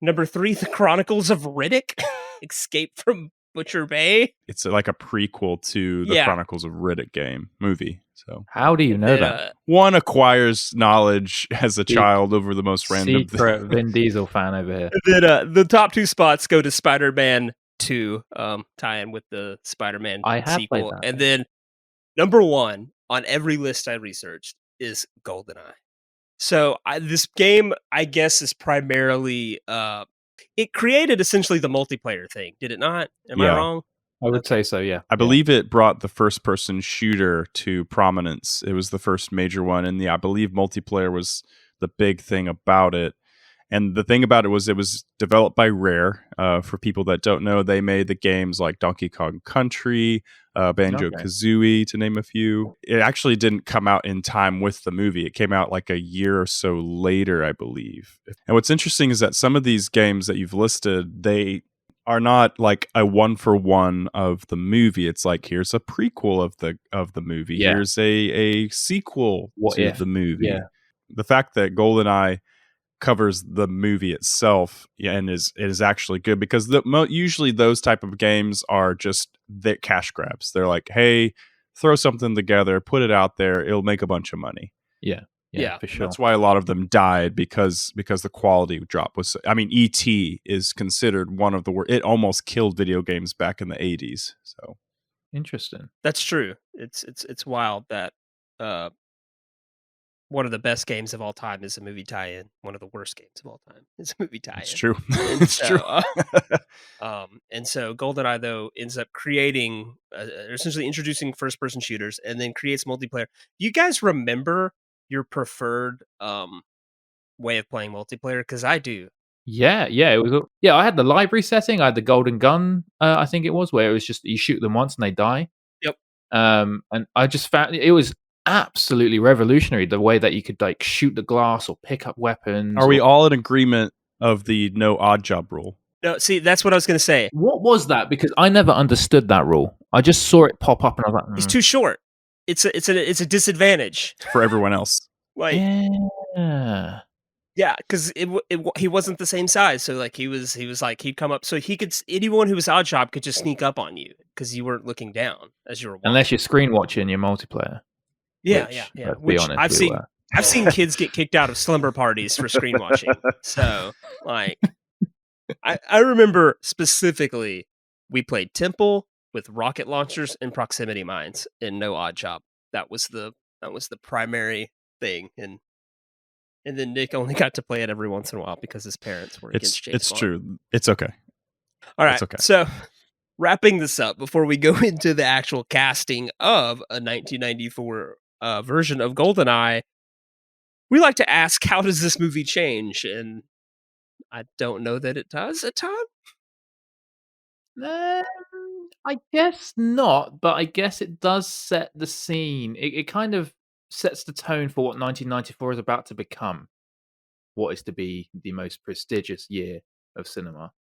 Speaker 5: Number 3, The Chronicles of Riddick. Escape from Butcher Bay.
Speaker 6: It's like a prequel to the Chronicles of Riddick movie. So
Speaker 7: how do you know that?
Speaker 6: One acquires knowledge as a child over the most random
Speaker 7: secret Vin Diesel fan over here.
Speaker 5: Then the top 2 spots go to Spider-Man 2, tie-in with the Spider-Man sequel. And then number 1 on every list I researched is GoldenEye. So this game, I guess, is primarily it created essentially the multiplayer thing, did it not? Am I wrong?
Speaker 7: I would say so, yeah.
Speaker 6: I believe it brought the first-person shooter to prominence. It was the first major one, and I believe multiplayer was the big thing about it. And the thing about it was developed by Rare. For people that don't know, they made the games like Donkey Kong Country, Banjo-Kazooie, to name a few. It actually didn't come out in time with the movie. It came out like a year or so later, I believe. And what's interesting is that some of these games that you've listed, they are not like a one-for-one of the movie. It's like, here's a prequel of the movie. Yeah. Here's a sequel to the movie. Yeah. The fact that GoldenEye covers the movie itself and is actually good, because usually those type of games are just the cash grabs. They're like, hey, throw something together, put it out there, it'll make a bunch of money.
Speaker 7: Yeah, for sure.
Speaker 6: That's why a lot of them died, because the quality drop was. I mean, E.T. is considered one of the worst. It almost killed video games back in the 80s. So
Speaker 7: interesting.
Speaker 5: That's true. It's wild that one of the best games of all time is a movie tie-in. One of the worst games of all time is a movie tie-in.
Speaker 6: It's true. It's true.
Speaker 5: And so GoldenEye, though, ends up creating, essentially introducing first-person shooters, and then creates multiplayer. Do you guys remember your preferred way of playing multiplayer? Because I do.
Speaker 7: Yeah, it was. I had the library setting. I had the golden gun. I think it was, where it was just you shoot them once and they die.
Speaker 5: Yep.
Speaker 7: And I just found it was absolutely revolutionary, the way that you could like shoot the glass or pick up weapons.
Speaker 6: Are we all in agreement of the no Oddjob rule?
Speaker 5: No, see, that's what I was going to say.
Speaker 7: What was that? Because I never understood that rule. I just saw it pop up and I was like,
Speaker 5: he's too short. It's a disadvantage
Speaker 6: for everyone else.
Speaker 5: Like, yeah, because he wasn't the same size, so like he was like he'd come up, so anyone who was Oddjob could just sneak up on you because you weren't looking down as you were walking.
Speaker 7: Unless you're screen watching your multiplayer.
Speaker 5: Yeah. Which I've seen kids get kicked out of slumber parties for screen watching. So like, I remember specifically we played Temple with rocket launchers and proximity mines in no Oddjob. That was the primary thing, and then Nick only got to play it every once in a while because his parents were against James
Speaker 6: It's
Speaker 5: Bond.
Speaker 6: true. It's okay.
Speaker 5: All right.
Speaker 6: It's okay.
Speaker 5: So wrapping this up before we go into the actual casting of a 1994 version of GoldenEye, we like to ask, how does this movie change? And I don't know that it does a ton.
Speaker 7: I guess not, but I guess it does set the scene. It kind of sets the tone for what 1994 is about to become. What is to be the most prestigious year of cinema.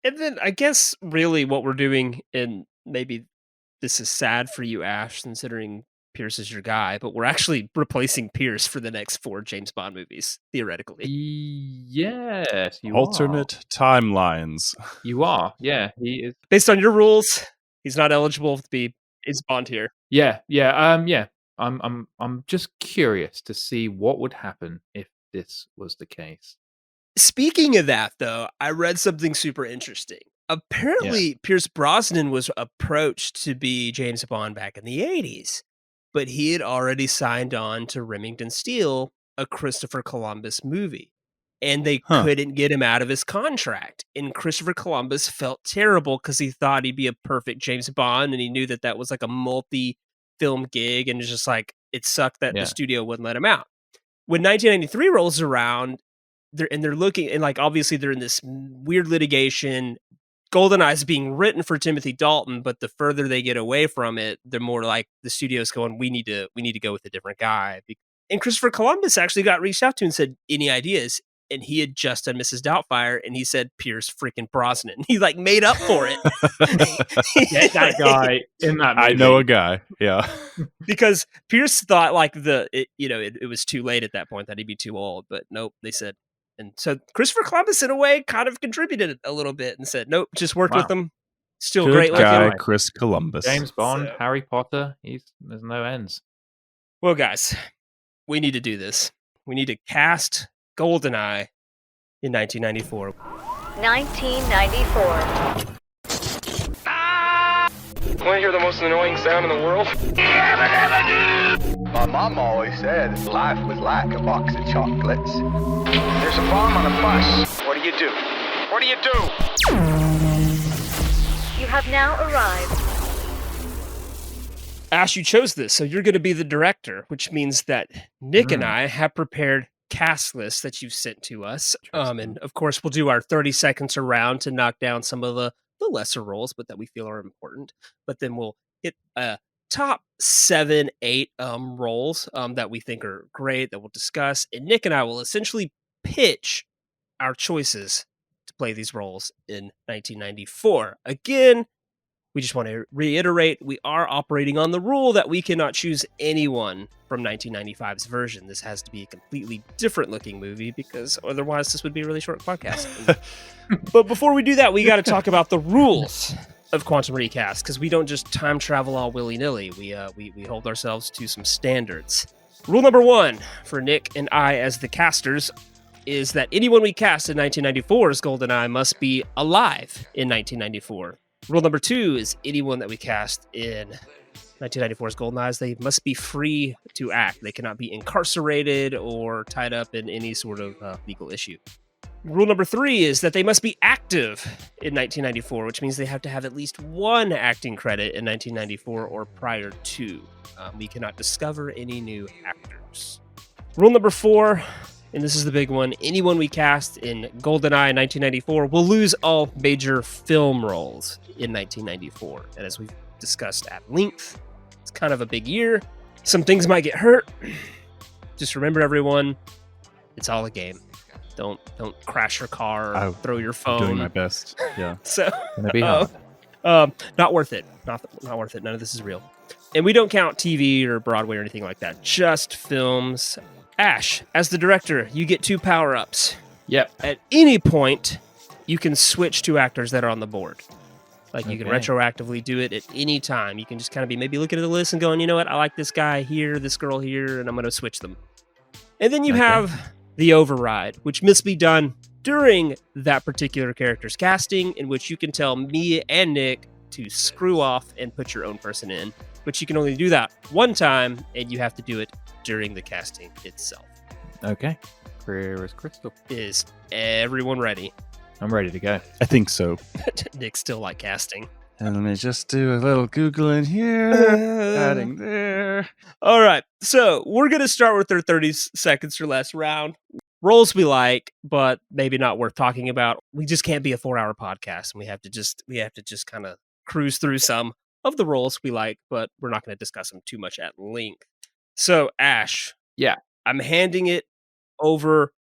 Speaker 5: And then I guess really what we're doing, and maybe this is sad for you, Ash, considering Pierce is your guy, but we're actually replacing Pierce for the next 4 James Bond movies, theoretically.
Speaker 7: Yes, you
Speaker 6: Alternate timelines.
Speaker 7: You are. Yeah, he is.
Speaker 5: Based on your rules, he's not eligible to be James Bond here.
Speaker 7: Yeah. I'm just curious to see what would happen if this was the case.
Speaker 5: Speaking of that, though, I read something super interesting. Apparently, Pierce Brosnan was approached to be James Bond back in the 80s, but he had already signed on to Remington Steele, a Christopher Columbus movie, and they couldn't get him out of his contract. And Christopher Columbus felt terrible because he thought he'd be a perfect James Bond, and he knew that that was like a multi-film gig, and it's just like, it sucked that the studio wouldn't let him out. When 1993 rolls around, they're looking, and like obviously they're in this weird litigation. GoldenEye is being written for Timothy Dalton, but the further they get away from it, the more like the studio's going, we need to go with a different guy. And Christopher Columbus actually got reached out to and said, any ideas? And he had just done Mrs. Doubtfire, and he said Pierce freaking Brosnan. He like made up for it.
Speaker 7: Get that guy in that movie.
Speaker 6: I know a guy. Yeah.
Speaker 5: Because Pierce thought like it was too late at that point, that he'd be too old, but nope, they said. And so Christopher Columbus, in a way, kind of contributed a little bit and said, nope, just worked with him. Still
Speaker 6: Good
Speaker 5: great
Speaker 6: guy,
Speaker 5: looking.
Speaker 6: Chris Columbus.
Speaker 7: James Bond, Harry Potter, there's no ends.
Speaker 5: Well, guys, we need to do this. We need to cast GoldenEye in 1994.
Speaker 1: 1994.
Speaker 2: Want to hear the most annoying sound in the world?
Speaker 8: My mom always said life was like a box of chocolates.
Speaker 2: There's a bomb on a bus. What do you do? What do you do?
Speaker 1: You have now arrived.
Speaker 5: Ash, you chose this, so you're going to be the director, which means that Nick and I have prepared cast lists that you've sent to us. And of course, we'll do our 30 seconds around to knock down some of the lesser roles, but that we feel are important. But then we'll hit top 7, 8 roles that we think are great, that we'll discuss. And Nick and I will essentially pitch our choices to play these roles in 1994. Again, we just want to reiterate, we are operating on the rule that we cannot choose anyone from 1995's version. This has to be a completely different looking movie, because otherwise this would be a really short podcast. But before we do that, we got to talk about the rules of Quantum Recast, because we don't just time travel all willy-nilly. We hold ourselves to some standards. Rule number 1 for Nick and I as the casters is that anyone we cast in 1994's GoldenEye must be alive in 1994. Rule number 2 is anyone that we cast in 1994's GoldenEye, they must be free to act. They cannot be incarcerated or tied up in any sort of legal issue. Rule number 3 is that they must be active in 1994, which means they have to have at least 1 acting credit in 1994 or prior to. We cannot discover any new actors. Rule number 4, and this is the big one, anyone we cast in GoldenEye in 1994 will lose all major film roles in 1994. And as we've discussed at length, it's kind of a big year. Some things might get hurt. Just remember, everyone, it's all a game. Don't crash your car or throw your phone.
Speaker 6: I'm doing my best. Yeah.
Speaker 5: So
Speaker 7: Gonna be hard.
Speaker 5: not worth it. Not worth it. None of this is real. And we don't count TV or Broadway or anything like that. Just films. Ash, as the director, you get 2 power-ups.
Speaker 7: Yep.
Speaker 5: At any point, you can switch 2 actors that are on the board. Like, you can retroactively do it at any time. You can just kind of be maybe looking at the list and going, you know what, I like this guy here, this girl here, and I'm going to switch them. And then you have the override, which must be done during that particular character's casting, in which you can tell me and Nick to screw off and put your own person in. But you can only do that 1 time, and you have to do it during the casting itself.
Speaker 7: Okay. Clear as crystal.
Speaker 5: Is everyone ready?
Speaker 7: I'm ready to go.
Speaker 6: I think so.
Speaker 5: Nick's still like casting.
Speaker 6: And let me just do a little Googling here, adding there.
Speaker 5: All right. So we're going to start with our 30 seconds or less round. Roles we like, but maybe not worth talking about. We just can't be a 4-hour podcast, and we have to just kind of cruise through some of the roles we like, but we're not going to discuss them too much at length. So, Ash.
Speaker 7: Yeah.
Speaker 5: I'm handing it over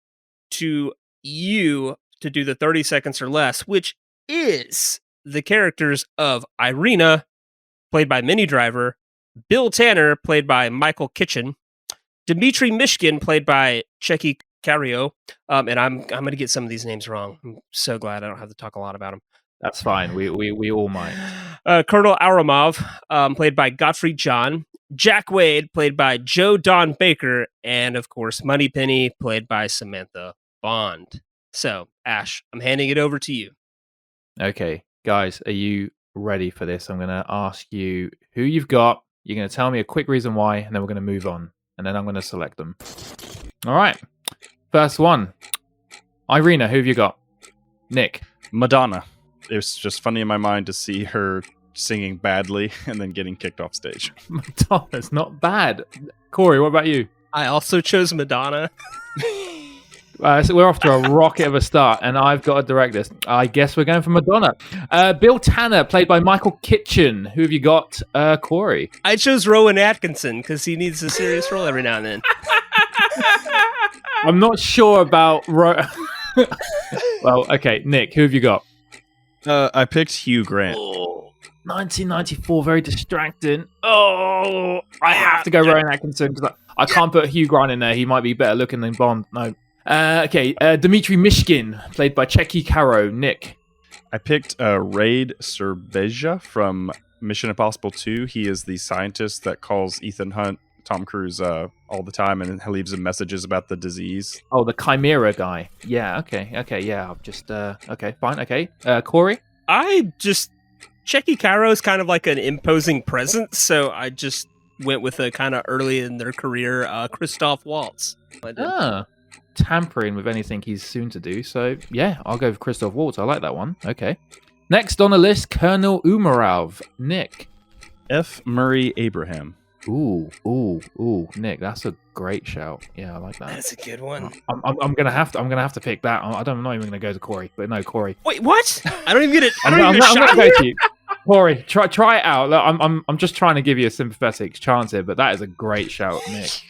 Speaker 5: to you to do the 30 seconds or less, which is the characters of Irina, played by Minnie Driver, Bill Tanner, played by Michael Kitchen, Dmitry Mishkin, played by Checky Cario, and I'm going to get some of these names wrong. I'm so glad I don't have to talk a lot about them.
Speaker 7: That's fine. We all might.
Speaker 5: Colonel Aramov, played by Gottfried John, Jack Wade, played by Joe Don Baker, and of course, Moneypenny, played by Samantha Bond. So, Ash, I'm handing it over to you.
Speaker 7: Okay, guys, are you ready for this? I'm going to ask you who you've got. You're going to tell me a quick reason why, and then we're going to move on. And then I'm going to select them. All right. First one. Irina, who have you got? Nick.
Speaker 6: Madonna. It was just funny in my mind to see her singing badly and then getting kicked off stage.
Speaker 7: Madonna's not bad. Cory, what about you?
Speaker 5: I also chose Madonna.
Speaker 7: So we're off to a rocket of a start, and I've got to direct this. I guess we're going for Madonna. Bill Tanner, played by Michael Kitchen. Who have you got, Cory?
Speaker 5: I chose Rowan Atkinson because he needs a serious role every now and then.
Speaker 7: I'm not sure about... Well, okay, Nick, who have you got?
Speaker 6: I picked Hugh Grant.
Speaker 7: 1994, very distracting. Oh, I have to go Rowan Atkinson because I can't put Hugh Grant in there. He might be better looking than Bond. No. Okay, Dmitry Mishkin, played by Checky Caro. Nick.
Speaker 6: I picked Raid Serbeja from Mission Impossible 2. He is the scientist that calls Ethan Hunt, Tom Cruise, all the time, and leaves him messages about the disease.
Speaker 7: Oh, the Chimera guy. Yeah, okay, yeah. I've just, okay, fine, okay. Cory?
Speaker 5: Checky Caro is kind of like an imposing presence, so I just went with a kind of early in their career, Christoph Waltz.
Speaker 7: Tampering with anything he's soon to do. So, yeah, I'll go with Christoph Waltz. I like that one. Okay. Next on the list, Colonel Umarov. Nick.
Speaker 6: F. Murray Abraham.
Speaker 7: Ooh. Nick, that's a great shout. Yeah, I like that.
Speaker 5: That's a good one.
Speaker 7: I'm gonna have to pick that. I'm not even gonna go to Cory, but no, Cory.
Speaker 5: Wait, what? I don't even get it.
Speaker 7: I'm gonna go to you. Cory, try it out. Look, I'm just trying to give you a sympathetic chance here, but that is a great shout, Nick.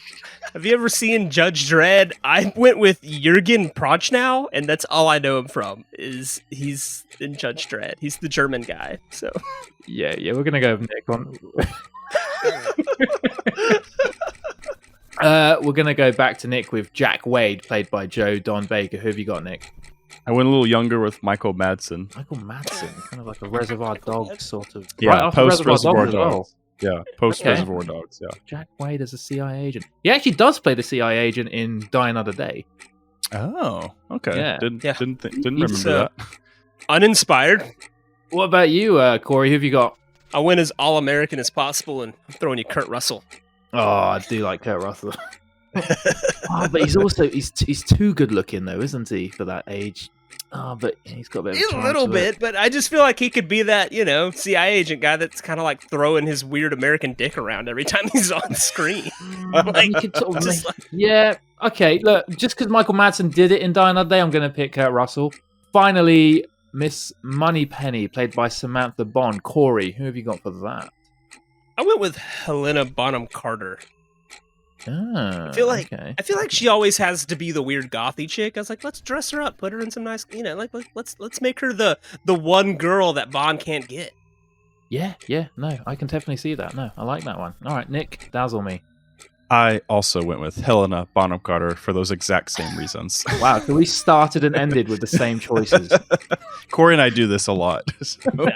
Speaker 5: Have you ever seen Judge Dredd? I went with Jürgen Prochnow, and that's all I know him from. Is he's in Judge Dredd? He's the German guy. So
Speaker 7: yeah, we're gonna go with Nick on. We're gonna go back to Nick with Jack Wade, played by Joe Don Baker. Who have you got, Nick?
Speaker 6: I went a little younger with Michael Madsen.
Speaker 7: Michael Madsen, kind of like a Reservoir Dogs sort of.
Speaker 6: Yeah,
Speaker 7: right
Speaker 6: post Reservoir
Speaker 7: Dogs.
Speaker 6: Dogs. Yeah, post Reservoir Dogs. Yeah.
Speaker 7: Jack Wade as a CIA agent. He actually does play the CIA agent in Die Another Day.
Speaker 6: Oh, okay.
Speaker 7: Yeah.
Speaker 6: Didn't remember that.
Speaker 5: Uninspired.
Speaker 7: What about you, Cory? Who have you got?
Speaker 5: I went as all American as possible, and I'm throwing you Kurt Russell.
Speaker 7: Oh, I do like Kurt Russell. But he's also he's too good looking though, isn't he, for that age? Oh, but he's got a bit of
Speaker 5: a little bit, but I just feel like he could be that, CIA agent guy that's kind of like throwing his weird American dick around every time he's on screen.
Speaker 7: Yeah, okay. Look, just because Michael Madsen did it in Die Another Day, I'm going to pick Kurt Russell. Finally, Miss Moneypenny, played by Samantha Bond. Cory, who have you got for that?
Speaker 5: I went with Helena Bonham Carter. I feel like she always has to be the weird gothy chick. I was like, let's dress her up, put her in some nice, let's make her the one girl that Bond can't get.
Speaker 7: Yeah, no, I can definitely see that. No, I like that one. All right, Nick, dazzle me.
Speaker 6: I also went with Helena Bonham Carter for those exact same reasons.
Speaker 7: Wow, so we started and ended with the same choices.
Speaker 6: Cory and I do this a lot. So.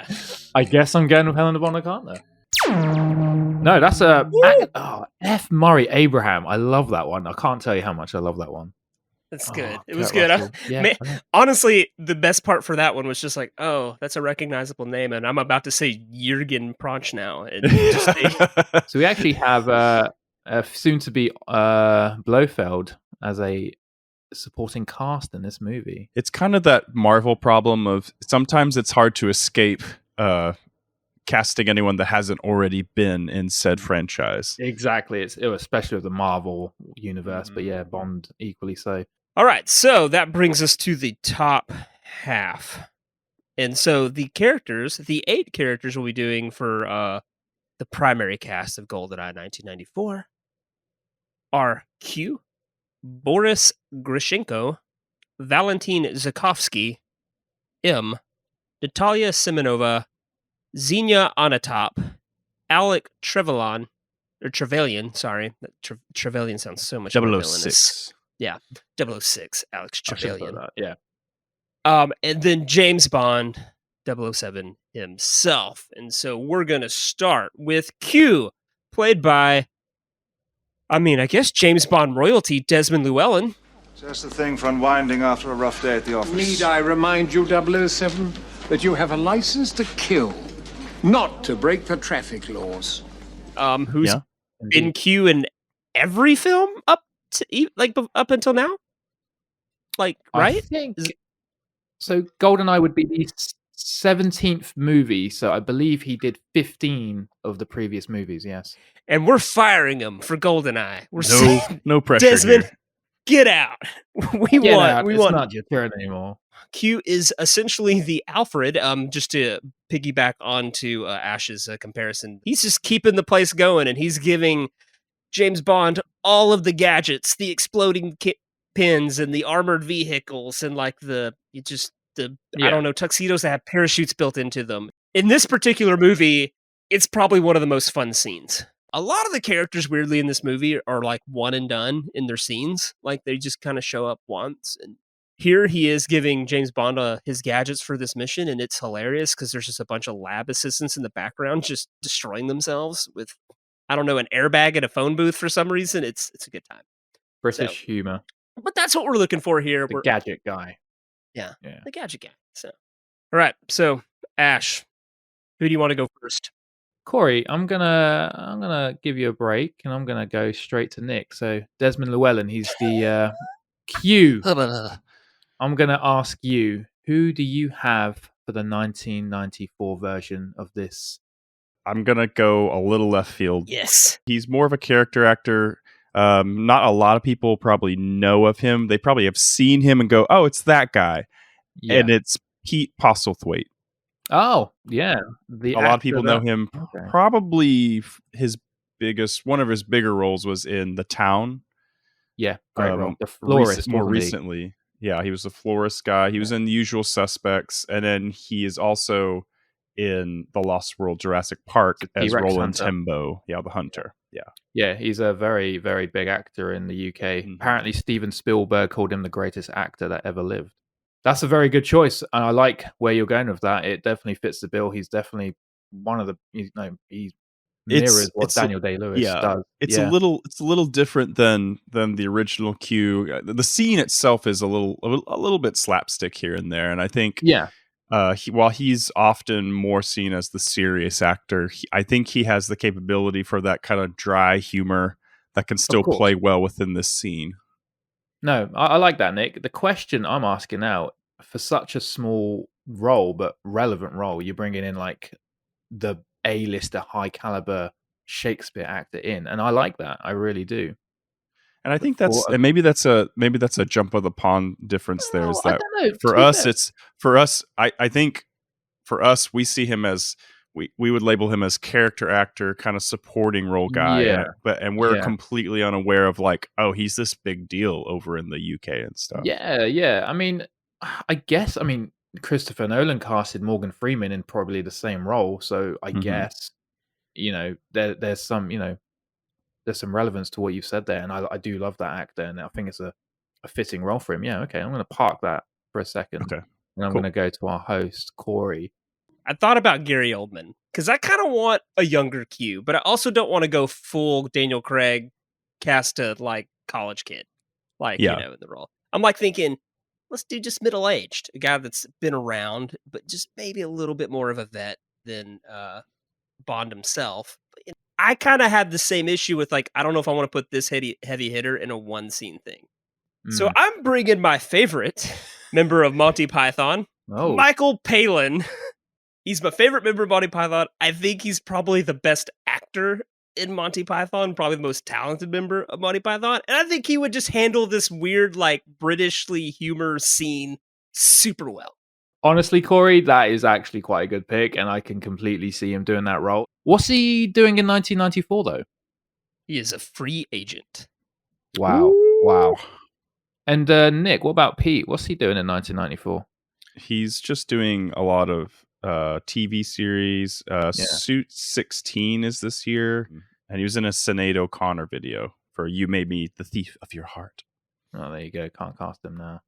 Speaker 7: I guess I'm going with Helena Bonham Carter. No, that's F. Murray Abraham. I love that one. I can't tell you how much I love that one.
Speaker 5: That's good. It was good. Honestly, the best part for that one was just like, oh, that's a recognizable name, and I'm about to say Jürgen Prochnow.
Speaker 7: So we actually have soon-to-be Blofeld as a supporting cast in this movie.
Speaker 6: It's kind of that Marvel problem of sometimes it's hard to escape casting anyone that hasn't already been in said franchise.
Speaker 7: Exactly. Especially with the Marvel universe, but yeah, Bond equally so.
Speaker 5: All right, so that brings us to the top half. And so the 8 characters we'll be doing for the primary cast of GoldenEye 1994 are Q, Boris Grishenko, Valentin Zukovsky, M, Natalya Simonova, Xenia Onatopp, Alec Trevelyan, sorry. Trevelyan sounds so much more villainous.
Speaker 6: 006.
Speaker 5: Yeah, 006, Alex Trevelyan.
Speaker 7: Yeah.
Speaker 5: And then James Bond, 007 himself. And so we're going to start with Q, played by, I guess James Bond royalty, Desmond Llewellyn.
Speaker 9: Just the thing for unwinding after a rough day at the office.
Speaker 4: Need I remind you, 007, that you have a license to kill, not to break the traffic laws.
Speaker 5: Who's been Q in every film up until now? Right?
Speaker 7: I think so. GoldenEye would be the 17th movie, so I believe he did 15 of the previous movies. Yes,
Speaker 5: and we're firing him for GoldenEye. We're saying,
Speaker 6: no pressure.
Speaker 5: Desmond,
Speaker 6: here.
Speaker 5: Get out. We want.
Speaker 7: It's not your turn anymore.
Speaker 5: Q is essentially the Alfred. Just to piggyback onto Ash's comparison, he's just keeping the place going, and he's giving James Bond all of the gadgets, the exploding pins, and the armored vehicles, and I don't know, tuxedos that have parachutes built into them. In this particular movie, it's probably one of the most fun scenes. A lot of the characters, weirdly, in this movie are one and done in their scenes. They just kind of show up once. And here he is giving James Bond his gadgets for this mission, and it's hilarious because there's just a bunch of lab assistants in the background just destroying themselves with, I don't know, an airbag and a phone booth for some reason. It's a good time.
Speaker 7: British humor.
Speaker 5: But that's what we're looking for here.
Speaker 7: The gadget guy.
Speaker 5: Yeah, the gadget guy. So, all right. So, Ash, who do you want to go first?
Speaker 7: Cory, I'm gonna give you a break, and I'm gonna go straight to Nick. So Desmond Llewellyn, he's the Q. I'm gonna ask you, who do you have for the 1994 version of this?
Speaker 6: I'm gonna go a little left field.
Speaker 5: Yes,
Speaker 6: he's more of a character actor. Not a lot of people probably know of him. They probably have seen him and go, "Oh, it's that guy," and it's Pete Postlethwaite.
Speaker 7: Oh, yeah.
Speaker 6: A lot of people know him. Okay. Probably one of his bigger roles was in The Town.
Speaker 7: Yeah, great role. The florist.
Speaker 6: More recently. Yeah, he was the florist guy. He was in The Usual Suspects. And then he is also in The Lost World Jurassic Park as Roland Tembo. Yeah, the hunter. Yeah.
Speaker 7: Yeah, he's a very, very big actor in the UK. Mm-hmm. Apparently, Steven Spielberg called him the greatest actor that ever lived. That's a very good choice, and I like where you're going with that. It definitely fits the bill. He's definitely one of the, he mirrors what Daniel Day-Lewis does.
Speaker 6: It's a little different than the original Q. The scene itself is a little bit slapstick here and there, and I think while he's often more seen as the serious actor, I think he has the capability for that kind of dry humor that can still play well within this scene.
Speaker 7: No, I like that, Nick. The question I'm asking now, for such a small role, but relevant role, you're bringing in the A-lister, high caliber Shakespeare actor in, and I like that. I really do.
Speaker 6: And I think maybe that's a jump of the pond difference. There is that I think for us, we see him as we would label him as character actor, kind of supporting role guy. And we're completely unaware of he's this big deal over in the UK and stuff.
Speaker 7: Yeah. I guess Christopher Nolan casted Morgan Freeman in probably the same role, so I guess there's some relevance to what you've said there, and I do love that actor, and I think it's a fitting role for him. Yeah, okay, I'm going to park that for a second.
Speaker 6: Okay,
Speaker 7: and I'm going to go to our host, Cory.
Speaker 5: I thought about Gary Oldman because I kind of want a younger Q, but I also don't want to go full Daniel Craig cast a college kid, in the role. I'm thinking, let's do just middle-aged, a guy that's been around, but just maybe a little bit more of a vet than Bond himself. I kind of had the same issue with I don't know if I want to put this heavy hitter in a one scene thing. So I'm bringing my favorite member of Monty Python, Michael Palin. He's my favorite member of Monty Python. I think he's probably the best actor in Monty Python, probably the most talented member of Monty Python. And I think he would just handle this weird, Britishly humor scene super well.
Speaker 7: Honestly, Cory, that is actually quite a good pick, and I can completely see him doing that role. What's he doing in 1994, though?
Speaker 5: He is a free agent.
Speaker 7: Wow.
Speaker 6: Ooh.
Speaker 7: Wow. And Nick, what about Pete? What's he doing in 1994?
Speaker 6: He's just doing a lot of TV series. Suit 16 is this year. And he was in a Sinead O'Connor video for You Made Me the Thief of Your Heart.
Speaker 7: Oh, there you go. Can't cast him now.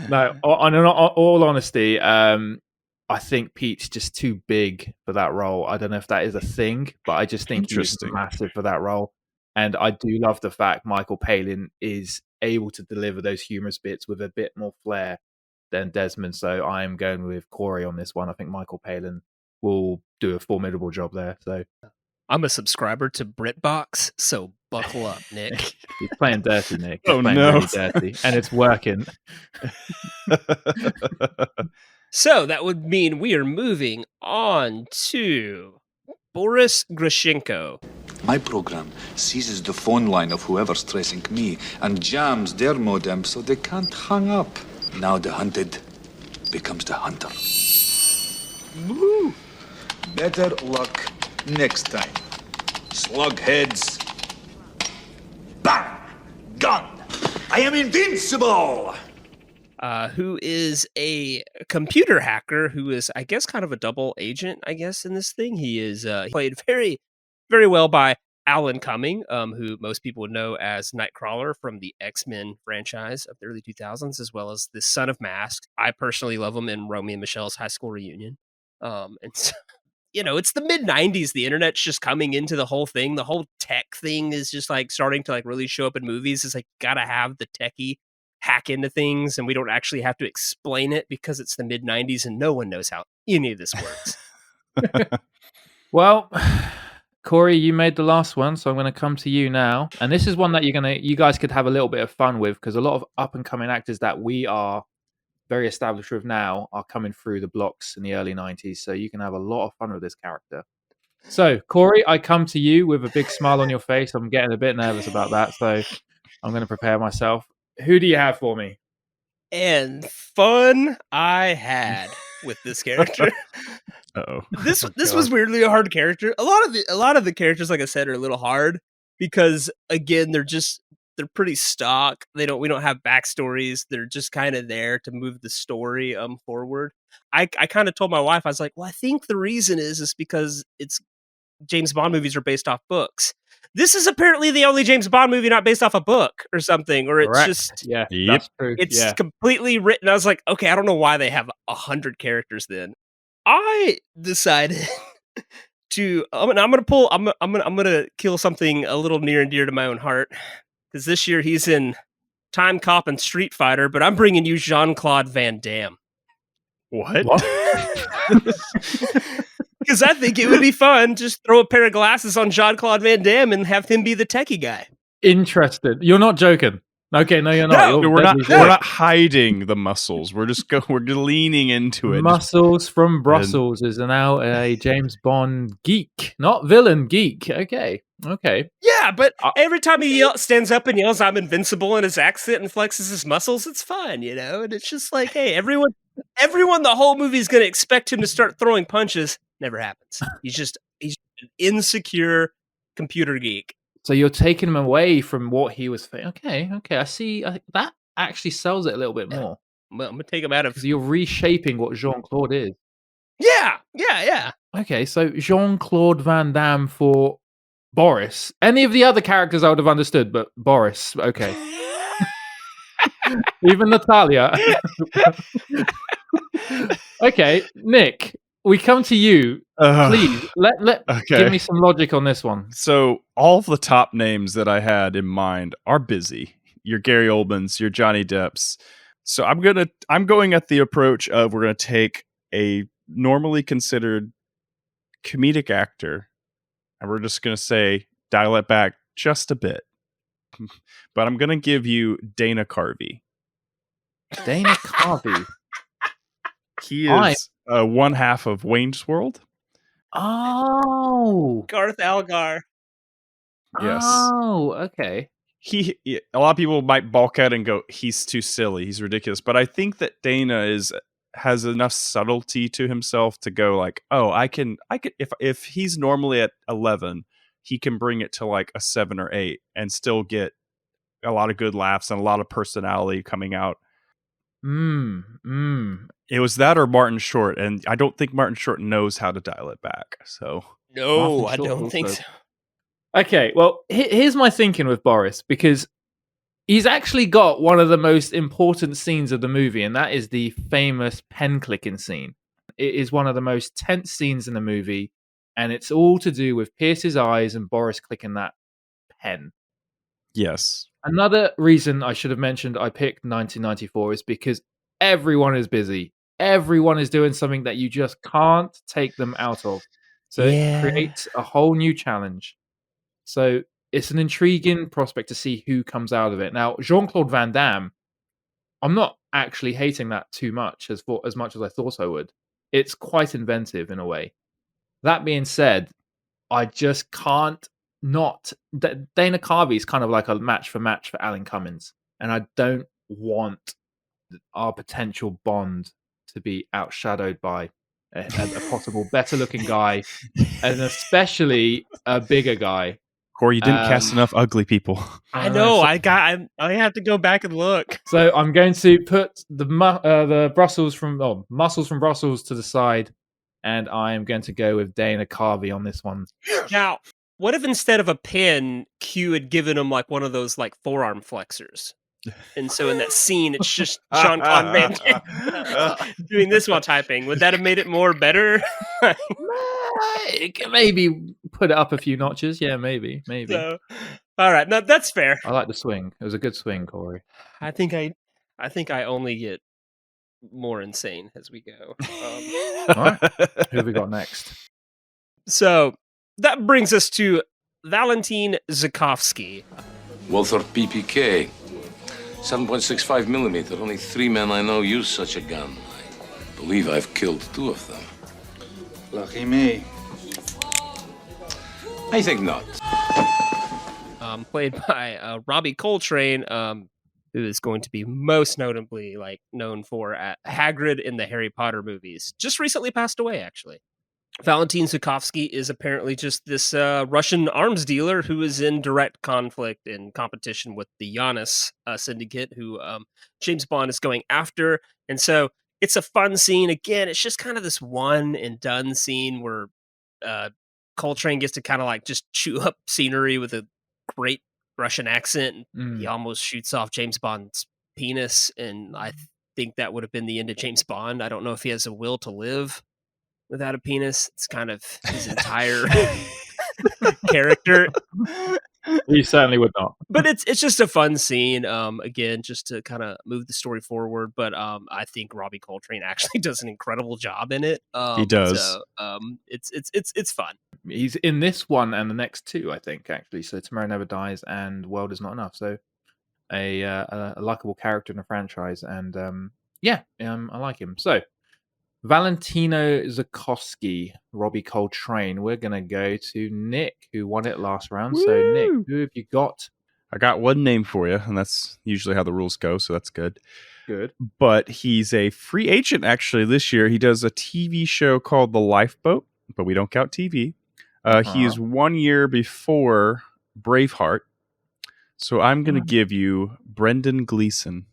Speaker 7: No, on all honesty, I think Pete's just too big for that role. I don't know if that is a thing, but I just think he's massive for that role. And I do love the fact Michael Palin is able to deliver those humorous bits with a bit more flair than Desmond. So I am going with Cory on this one. I think Michael Palin will do a formidable job there. So
Speaker 5: I'm a subscriber to BritBox, so buckle up, Nick.
Speaker 7: He's playing dirty, Nick. He's
Speaker 6: playing
Speaker 7: really dirty, and it's working.
Speaker 5: So that would mean we are moving on to Boris Grishenko.
Speaker 9: My program seizes the phone line of whoever's tracing me and jams their modem so they can't hang up. Now the hunted becomes the hunter. Woo! Better luck next time. Slug heads. Bang! Gun! I am invincible!
Speaker 5: Who is a computer hacker who is, I guess, kind of a double agent, I guess, in this thing. He is played very, very well by Alan Cumming, who most people would know as Nightcrawler from the X-Men franchise of the early 2000s, as well as the Son of Mask. I personally love him in Romeo and Michelle's High School Reunion. And so, it's the mid-90s. The internet's just coming into the whole thing. The whole tech thing is just like starting to like really show up in movies. It's like, gotta have the techie hack into things, and we don't actually have to explain it because it's the mid-90s and no one knows how any of this works.
Speaker 7: Well, Cory, you made the last one, so I'm going to come to you now. And this is one that you guys could have a little bit of fun with, because a lot of up-and-coming actors that we are very established with now are coming through the blocks in the early 90s, so you can have a lot of fun with this character. So, Cory, I come to you with a big smile on your face. I'm getting a bit nervous about that, so I'm going to prepare myself. Who do you have for me?
Speaker 5: And fun I had with this character.
Speaker 6: Uh-oh.
Speaker 5: This was weirdly a hard character. A lot of the characters, like I said, are a little hard because again, they're pretty stock. We don't have backstories. They're just kind of there to move the story forward. I kind of told my wife, I was like, well, I think the reason is because it's James Bond movies are based off books. This is apparently the only James Bond movie not based off a book or something, or it's
Speaker 7: Correct.
Speaker 5: just
Speaker 7: That's true.
Speaker 5: It's completely written. I was like, okay, I don't know why they have 100 characters. Then I decided to I'm gonna kill something a little near and dear to my own heart, because this year he's in Time Cop and Street Fighter, but I'm bringing you Jean-Claude Van Damme.
Speaker 6: What?
Speaker 5: Because I think it would be fun. Just throw a pair of glasses on Jean-Claude Van Damme and have him be the techie guy.
Speaker 7: Interested. You're not joking. Okay, no, you're not.
Speaker 6: No, we're not hiding the muscles. We're leaning into it.
Speaker 7: Muscles from Brussels is now a James Bond geek, not villain, geek. Okay.
Speaker 5: Yeah, but every time he stands up and yells, "I'm invincible" in his accent and flexes his muscles, it's fun, And it's just like, hey, everyone, the whole movie is going to expect him to start throwing punches. Never happens. He's an insecure computer geek.
Speaker 7: So you're taking him away from what he was. Okay. I see. That actually sells it a little bit more.
Speaker 5: Well, I'm gonna take him out of.
Speaker 7: Because you're reshaping what Jean-Claude is.
Speaker 5: Yeah.
Speaker 7: Okay, so Jean-Claude Van Damme for Boris. Any of the other characters I would have understood, but Boris. Okay. Even Natalya. Okay, Nick. We come to you. Please, give me some logic on this one.
Speaker 6: So all of the top names that I had in mind are busy. Your Gary Oldmans, your Johnny Depps. So I'm going at the approach of we're gonna take a normally considered comedic actor, and we're just gonna say dial it back just a bit. But I'm gonna give you Dana Carvey.
Speaker 7: Dana Carvey.
Speaker 6: He is one half of Wayne's World.
Speaker 7: Oh,
Speaker 5: Garth Algar.
Speaker 6: Yes.
Speaker 7: Oh, okay.
Speaker 6: A lot of people might balk at and go, he's too silly, he's ridiculous. But I think that Dana has enough subtlety to himself to go like, oh, I can if he's normally at 11, he can bring it to like a 7 or 8 and still get a lot of good laughs and a lot of personality coming out. It was that or Martin Short, and I don't think Martin Short knows how to dial it back. So
Speaker 5: No, I don't think so.
Speaker 7: Okay, well, here's my thinking with Boris, because he's actually got one of the most important scenes of the movie, and that is the famous pen clicking scene. It is one of the most tense scenes in the movie, and it's all to do with Pierce's eyes and Boris clicking that pen.
Speaker 6: yes.
Speaker 7: Another reason I should have mentioned I picked 1994 is because everyone is busy. Everyone is doing something that you just can't take them out of. So it creates a whole new challenge. So it's an intriguing prospect to see who comes out of it. Now, Jean-Claude Van Damme, I'm not actually hating that too much as much as I thought I would. It's quite inventive in a way. That being said, I just can't not. Dana Carvey is kind of like a match for Alan Cummins, and I don't want our potential Bond to be outshadowed by a possible better looking guy, and especially a bigger guy.
Speaker 6: Corey, you didn't cast enough ugly people.
Speaker 5: I know. I have to go back and look.
Speaker 7: So I'm going to put the muscles from Brussels to the side, and I am going to go with Dana Carvey on this one.
Speaker 5: Now, what if instead of a pen, Q had given him like one of those like forearm flexors? And so in that scene, it's just Jean-Claude Van Damme doing this while typing. Would that have made it more better?
Speaker 7: Maybe put it up a few notches. Yeah, maybe.
Speaker 5: So, all right, no, that's fair.
Speaker 7: I like the swing. It was a good swing, Corey.
Speaker 5: I think I only get more insane as we go.
Speaker 7: All right, who have we got next?
Speaker 5: So that brings us to Valentin Zukovsky.
Speaker 10: Walther PPK. 7.65 millimeter. Only 3 men I know use such a gun. I believe I've killed 2 of them.
Speaker 9: Lucky me.
Speaker 10: I think not.
Speaker 5: Played by Robbie Coltrane, who is going to be most notably known for Hagrid in the Harry Potter movies. Just recently passed away, actually. Valentin Zukovsky is apparently just this Russian arms dealer who is in direct conflict and competition with the Giannis syndicate, who James Bond is going after. And so it's a fun scene. Again, it's just kind of this one and done scene where Coltrane gets to kind of like just chew up scenery with a great Russian accent. He almost shoots off James Bond's penis, and I think that would have been the end of James Bond. I don't know if he has a will to live without a penis. It's kind of his entire character.
Speaker 7: He certainly would not.
Speaker 5: But it's just a fun scene, again, just to kind of move the story forward. But I think Robbie Coltrane actually does an incredible job in it.
Speaker 6: He does.
Speaker 5: So, it's fun.
Speaker 7: He's in this one and the next 2, I think, actually. So Tomorrow Never Dies and World Is Not Enough. So a likable character in the franchise. And I like him. So Valentino Zukovsky, Robbie Coltrane. We're going to go to Nick, who won it last round. Woo! So, Nick, who have you got?
Speaker 6: I got one name for you, and that's usually how the rules go, so that's good.
Speaker 7: Good.
Speaker 6: But he's a free agent, actually, this year. He does a TV show called The Lifeboat, but we don't count TV. He is 1 year before Braveheart. So I'm going to give you Brendan Gleeson.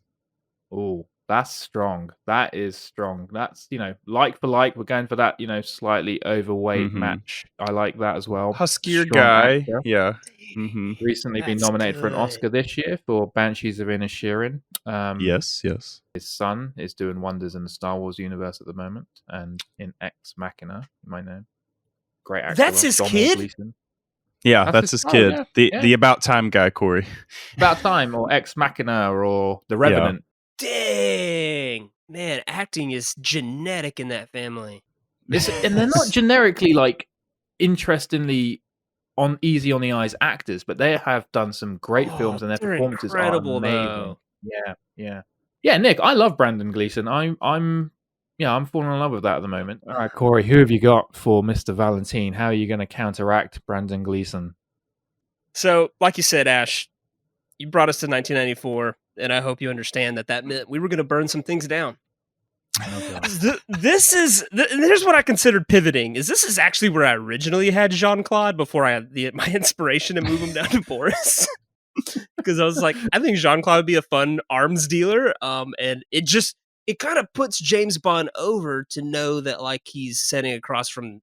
Speaker 7: Oh, that's strong. That is strong. That's, like for like, we're going for that, slightly overweight match. I like that as well.
Speaker 6: Huskier
Speaker 7: Strong
Speaker 6: guy.
Speaker 7: actor.
Speaker 6: Yeah.
Speaker 7: Recently been nominated for an Oscar this year for Banshees of Inisherin.
Speaker 6: Yes.
Speaker 7: His son is doing wonders in the Star Wars universe at the moment, and in Ex Machina, you might know. Great actor.
Speaker 5: That's his kid?
Speaker 7: Gleeson.
Speaker 6: Yeah, that's his kid.
Speaker 7: Yeah.
Speaker 6: The About Time guy, Corey.
Speaker 7: About Time, or Ex Machina, or The Revenant.
Speaker 5: Dang, man, acting is genetic in that family.
Speaker 7: And they're not generically interestingly easy on the eyes actors, but they have done some great films, and their performances are amazing.
Speaker 5: Though.
Speaker 7: Yeah. Nick, I love Brendan Gleeson. I'm falling in love with that at the moment. All right, Corey, who have you got for Mr. Valentin? How are you going to counteract Brendan Gleeson?
Speaker 5: So, like you said, Ash, you brought us to 1994. And I hope you understand that meant we were going to burn some things down. Here's what I considered pivoting. This is actually where I originally had Jean-Claude before I had my inspiration to move him down to Boris. Because I was like, I think Jean-Claude would be a fun arms dealer. And it kind of puts James Bond over to know that like he's sitting across from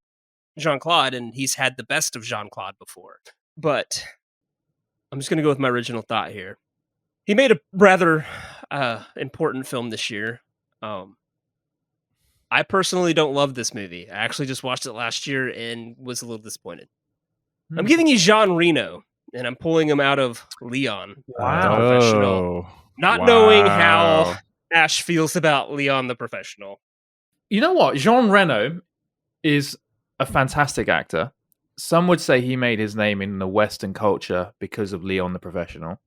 Speaker 5: Jean-Claude and he's had the best of Jean-Claude before. But I'm just going to go with my original thought here. He made a rather important film this year. I personally don't love this movie. I actually just watched it last year and was a little disappointed. I'm giving you Jean Reno, and I'm pulling him out of Leon.
Speaker 7: Wow.
Speaker 5: The Professional. Not knowing how Ash feels about Leon the Professional.
Speaker 7: You know what? Jean Reno is a fantastic actor. Some would say he made his name in the Western culture because of Leon the Professional.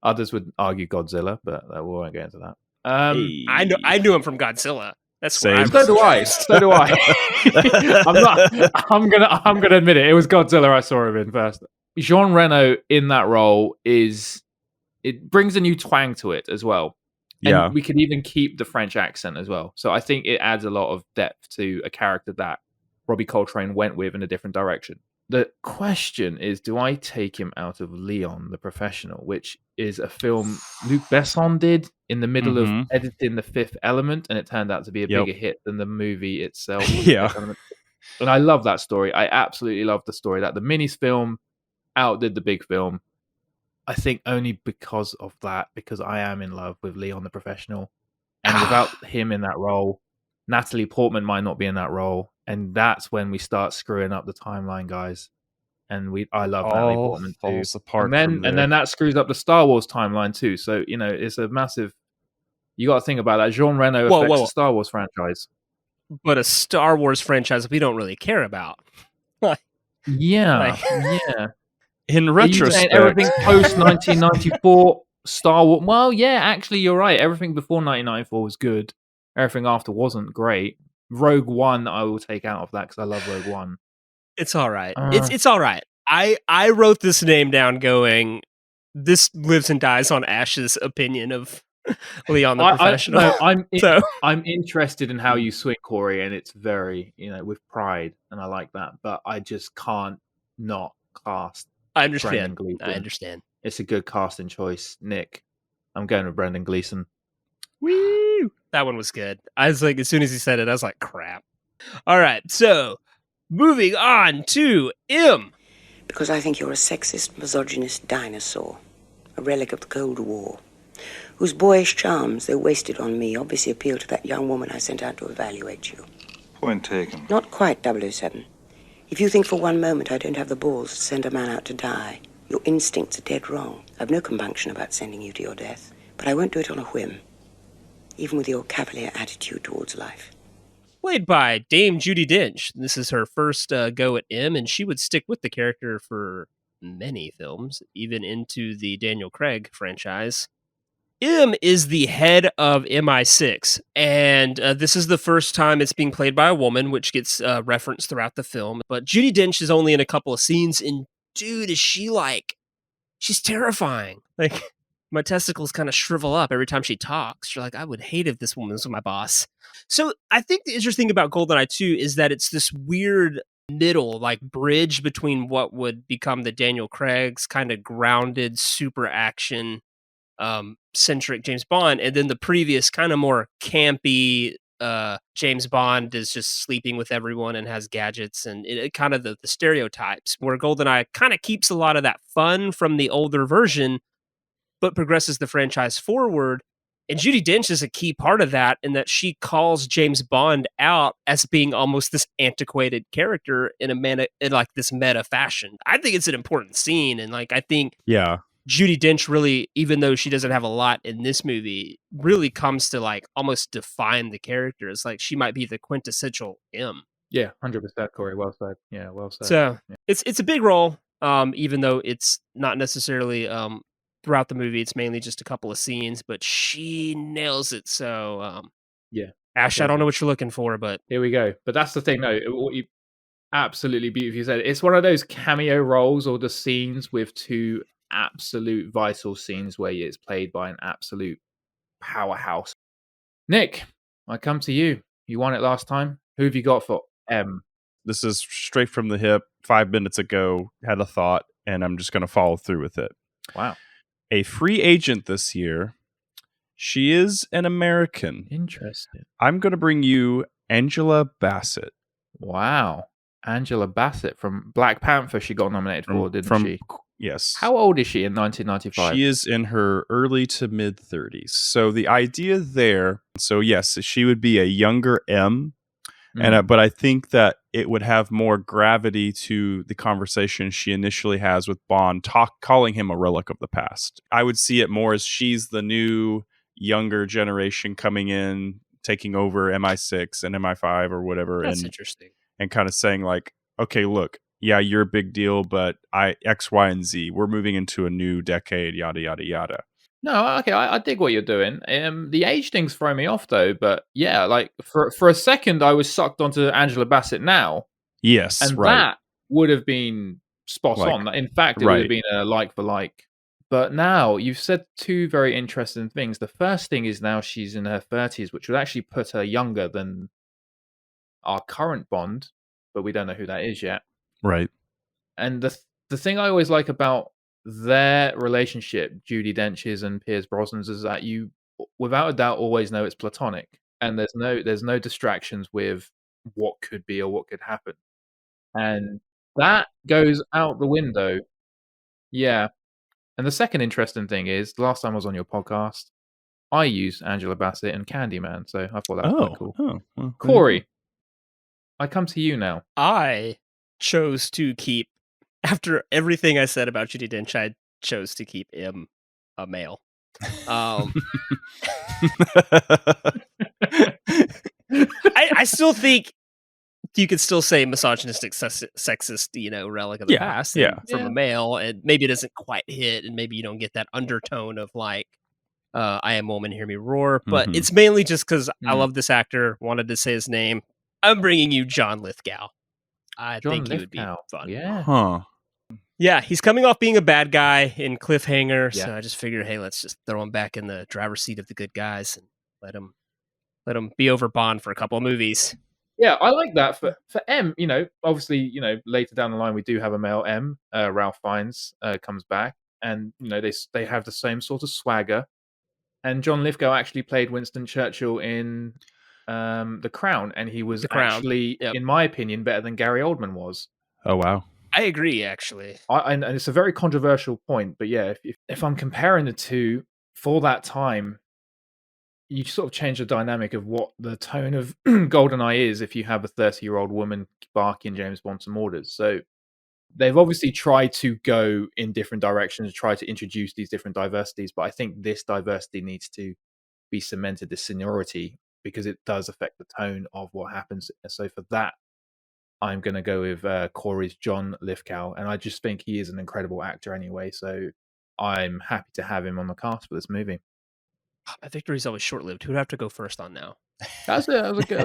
Speaker 7: Others would argue Godzilla, but we won't get into that.
Speaker 5: I knew him from Godzilla. That's
Speaker 6: Same.
Speaker 7: So do I. I'm gonna admit it. It was Godzilla I saw him in first. Jean Reno in that role it brings a new twang to it as well. And we could even keep the French accent as well. So I think it adds a lot of depth to a character that Robbie Coltrane went with in a different direction. The question is, do I take him out of Leon the Professional, which is a film Luc Besson did in the middle of editing The Fifth Element, and it turned out to be a bigger hit than the movie itself. And I love that story. I absolutely love the story. That the minis film outdid the big film. I think only because of that, because I am in love with Leon the Professional. And without him in that role, Natalie Portman might not be in that role. And that's when we start screwing up the timeline, guys. And I love Natalie Portman too. And then that screws up the Star Wars timeline too. So, it's a massive... You got to think about that. Jean Reno affects the Star Wars franchise.
Speaker 5: But a Star Wars franchise we don't really care about.
Speaker 7: Yeah.
Speaker 6: In retrospect...
Speaker 7: Everything post-1994 Star Wars... Well, yeah, actually, you're right. Everything before 1994 was good. Everything after wasn't great. Rogue One, I will take out of that because I love Rogue One.
Speaker 5: It's all right. It's all right. I wrote this name down going, this lives and dies on Ash's opinion of Leon the Professional.
Speaker 7: I'm interested in how you swing, Cory, and it's very, with pride, and I like that. But I just can't not cast Brendan Gleeson.
Speaker 5: I understand.
Speaker 7: It's a good casting choice. Nick, I'm going with Brendan Gleeson.
Speaker 5: Woo! That one was good. I was like, as soon as he said it, I was like, crap. All right, so moving on to M.
Speaker 3: Because I think you're a sexist, misogynist dinosaur, a relic of the Cold War, whose boyish charms, though wasted on me, obviously appeal to that young woman I sent out to evaluate you.
Speaker 9: Point taken.
Speaker 3: Not quite, 007. If you think for one moment I don't have the balls to send a man out to die, your instincts are dead wrong. I've no compunction about sending you to your death, but I won't do it on a whim, even with your cavalier attitude towards life.
Speaker 5: Played by Dame Judi Dench. This is her first go at M, and she would stick with the character for many films, even into the Daniel Craig franchise. M is the head of MI6, and this is the first time it's being played by a woman, which gets referenced throughout the film. But Judi Dench is only in a couple of scenes, and dude, is she she's terrifying. My testicles kind of shrivel up every time she talks. You're like, I would hate if this woman was my boss. So I think the interesting thing about GoldenEye 2 is that it's this weird middle, bridge between what would become the Daniel Craig's kind of grounded, super action centric James Bond, and then the previous kind of more campy James Bond is just sleeping with everyone and has gadgets, and it kind of the stereotypes, where GoldenEye kind of keeps a lot of that fun from the older version, but progresses the franchise forward. And Judi Dench is a key part of that, in that she calls James Bond out as being almost this antiquated character in this meta fashion. I think it's an important scene, and I think Judi Dench really, even though she doesn't have a lot in this movie, really comes to almost define the character. It's she might be the quintessential M.
Speaker 7: Yeah, 100%, Cory. Well said. Yeah, well said.
Speaker 5: So it's a big role, even though it's not necessarily throughout the movie. It's mainly just a couple of scenes, but she nails it. So Ash, I don't know what you're looking for, but
Speaker 7: here we go. But that's the thing, though. What you absolutely beautifully said. It's one of those cameo roles, or the scenes with two absolute vital scenes where it's played by an absolute powerhouse. Nick, I come to you. You won it last time. Who have you got for M?
Speaker 6: This is straight from the hip. 5 minutes ago, had a thought, and I'm just going to follow through with it.
Speaker 7: Wow.
Speaker 6: A free agent this year. She is an American.
Speaker 7: Interesting.
Speaker 6: I'm going to bring you Angela Bassett.
Speaker 7: Wow. Angela Bassett from Black Panther she got nominated for, didn't she?
Speaker 6: Yes.
Speaker 7: How old is she in 1995?
Speaker 6: She is in her early to mid 30s. So the idea there, so yes, she would be a younger M, but I think that it would have more gravity to the conversation she initially has with Bond, calling him a relic of the past. I would see it more as she's the new younger generation coming in, taking over MI6 and MI5 or whatever.
Speaker 5: That's interesting.
Speaker 6: And kind of saying like, okay, look, yeah, you're a big deal, but X, Y, and Z, we're moving into a new decade, yada, yada, yada.
Speaker 7: No, okay, I dig what you're doing. The age things throw me off though, but yeah, like for a second I was sucked onto Angela Bassett now.
Speaker 6: Yes,
Speaker 7: and
Speaker 6: right.
Speaker 7: that would have been spot on. In fact, it would have been a like for like. But now you've said two very interesting things. The first thing is now she's in her 30s, which would actually put her younger than our current Bond, but we don't know who that is yet.
Speaker 6: Right.
Speaker 7: And the thing I always like about their relationship, Judi Dench's and Pierce Brosnan's, is that you, without a doubt, always know it's platonic, and there's no distractions with what could be or what could happen, and that goes out the window. Yeah. And the second interesting thing is, the last time I was on your podcast, I used Angela Bassett and Candyman, so I thought that was quite cool.
Speaker 6: Well,
Speaker 7: Cory, I come to you now.
Speaker 5: I chose to keep, after everything I said about Judi Dench, I chose to keep him a male. I still think you could still say misogynistic, sexist, relic of the past from a male, and maybe it doesn't quite hit, and maybe you don't get that undertone of like, I am woman, hear me roar, but it's mainly just because I love this actor, wanted to say his name. I'm bringing you John Lithgow. I think he would be fun.
Speaker 7: Yeah.
Speaker 6: Huh.
Speaker 5: Yeah, he's coming off being a bad guy in Cliffhanger, so I just figured, hey, let's just throw him back in the driver's seat of the good guys and let him be over Bond for a couple of movies.
Speaker 7: Yeah, I like that. For M, obviously, later down the line we do have a male M. Ralph Fiennes comes back, and they have the same sort of swagger. And John Lithgow actually played Winston Churchill in The Crown, and he was actually, in my opinion, better than Gary Oldman was.
Speaker 6: Oh wow.
Speaker 5: I agree, actually.
Speaker 7: And it's a very controversial point, but yeah, if I'm comparing the two for that time, you sort of change the dynamic of what the tone of GoldenEye is if you have a 30-year-old woman barking James Bond some orders. So they've obviously tried to go in different directions, try to introduce these different diversities, but I think this diversity needs to be cemented, this seniority, because it does affect the tone of what happens. So for that, I'm going to go with Cory's John Lithgow, and I just think he is an incredible actor anyway, so I'm happy to have him on the cast for this movie.
Speaker 5: My victory's always short-lived. Who would I have to go first on now?
Speaker 7: That was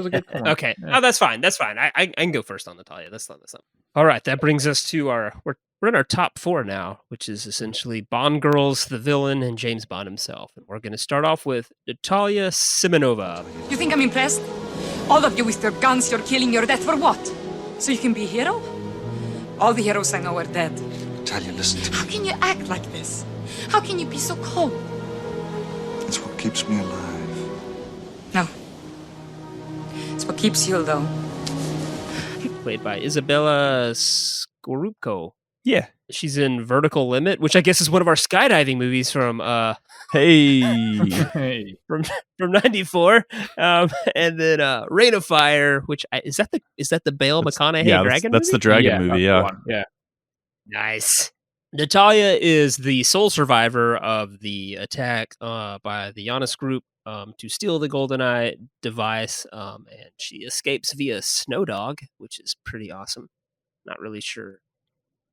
Speaker 7: a good comment.
Speaker 5: Okay.
Speaker 7: Yeah.
Speaker 5: Oh, that's fine. I can go first on Natalya. That's not. All right. That brings us to we're in our top 4 now, which is essentially Bond girls, the villain, and James Bond himself. And we're going to start off with Natalya Simonova.
Speaker 11: You think I'm impressed? All of you with your guns, you're killing your death for what? So you can be a hero? All the heroes I know are dead.
Speaker 9: Natalya, listen to me.
Speaker 11: How can you act like this? How can you be so cold?
Speaker 9: It's what keeps me alive.
Speaker 11: No. It's what keeps you, though.
Speaker 5: Played by Isabella Scorupco.
Speaker 6: Yeah.
Speaker 5: She's in Vertical Limit, which I guess is one of our skydiving movies from from 94. And then Rain of Fire, which is that the Bale McConaughey dragon
Speaker 6: that's
Speaker 5: movie?
Speaker 6: The dragon movie, yeah.
Speaker 5: Nice. Natalya is the sole survivor of the attack by the Giannis group to steal the GoldenEye device, and she escapes via Snow Dog, which is pretty awesome. Not really sure.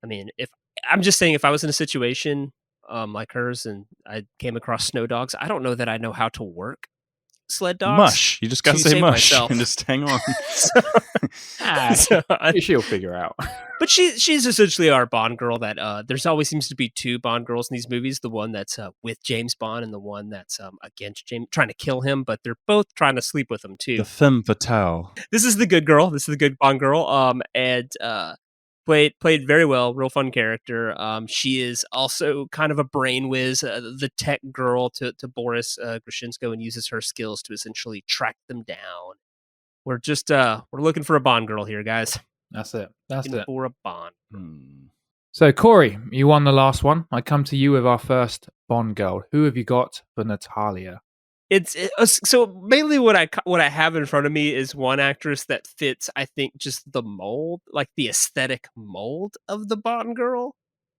Speaker 5: I mean, if I was in a situation like hers and I came across Snow Dogs, I don't know that I know how to work sled dogs.
Speaker 6: Mush. You just gotta say mush and just hang on.
Speaker 7: She'll figure out.
Speaker 5: But she's essentially our Bond girl. That there's always seems to be two Bond girls in these movies. The one that's with James Bond and the one that's against James, trying to kill him. But they're both trying to sleep with him too.
Speaker 6: The femme fatale.
Speaker 5: This is the good girl. This is the good Bond girl. And played very well. Real fun character. She is also kind of a brain whiz, the tech girl to Boris Grishenko, and uses her skills to essentially track them down. We're just we're looking for a Bond girl here, guys.
Speaker 7: That's it. That's it.
Speaker 5: For a Bond.
Speaker 7: So, Cory, you won the last one. I come to you with our first Bond girl. Who have you got for Natalya?
Speaker 5: So mainly what I have in front of me is one actress that fits, I think, just the mold, like the aesthetic mold of the Bond girl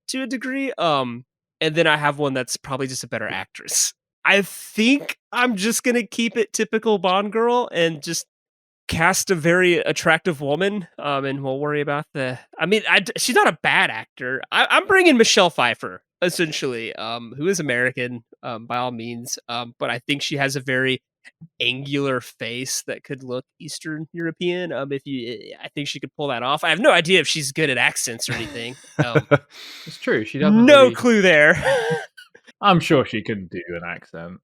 Speaker 5: to a degree. And then I have one that's probably just a better actress. I think I'm just gonna keep it typical Bond girl and just cast a very attractive woman, and we'll worry about she's not a bad actor. I'm bringing Michelle Pfeiffer, essentially, who is American, by all means, but I think she has a very angular face that could look Eastern European. I think she could pull that off. I have no idea if she's good at accents or anything.
Speaker 7: It's true. She doesn't.
Speaker 5: No clue there.
Speaker 7: I'm sure she can do an accent.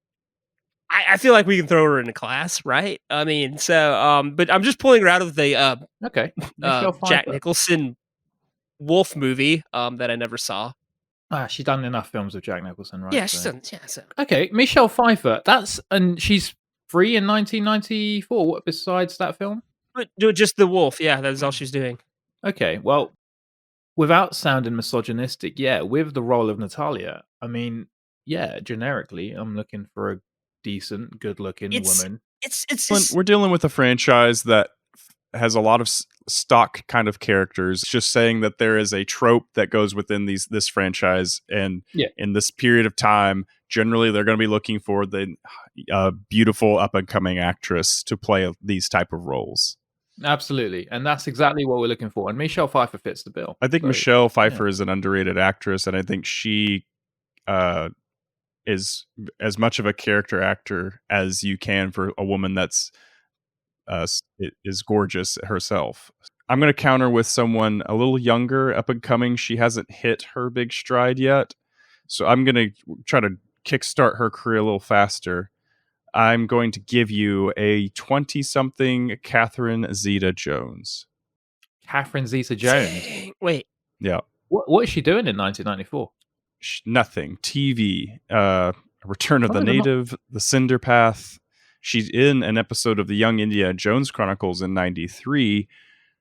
Speaker 5: I feel like we can throw her into class, right? I mean, so, but I'm just pulling her out of the Jack Nicholson Wolf movie that I never saw.
Speaker 7: She's done enough films with Jack Nicholson, right?
Speaker 5: Yeah, she's done. Yeah, so.
Speaker 7: Okay, Michelle Pfeiffer. And she's free in 1994. What besides that film?
Speaker 5: Just the Wolf. Yeah, that's all she's doing.
Speaker 7: Okay, well, without sounding misogynistic, with the role of Natalya, I mean, generically, I'm looking for a decent, good-looking woman.
Speaker 6: We're dealing with a franchise that has a lot of stock kind of characters. Just saying that there is a trope that goes within this franchise, and in this period of time, generally they're going to be looking for the beautiful up-and-coming actress to play these type of roles.
Speaker 7: Absolutely, and that's exactly what we're looking for. And Michelle Pfeiffer fits the bill.
Speaker 6: I think Michelle Pfeiffer is an underrated actress, and I think she is as much of a character actor as you can for a woman that's is gorgeous herself. I'm going to counter with someone a little younger, up and coming. She hasn't hit her big stride yet, so I'm going to try to kickstart her career a little faster. I'm going to give you a 20-something Catherine Zeta-Jones.
Speaker 7: Catherine Zeta-Jones?
Speaker 5: Wait.
Speaker 6: Yeah.
Speaker 7: What is she doing in 1994?
Speaker 6: Nothing. TV. Return of the Native, The Cinder Path. She's in an episode of the Young Indiana Jones Chronicles in 93.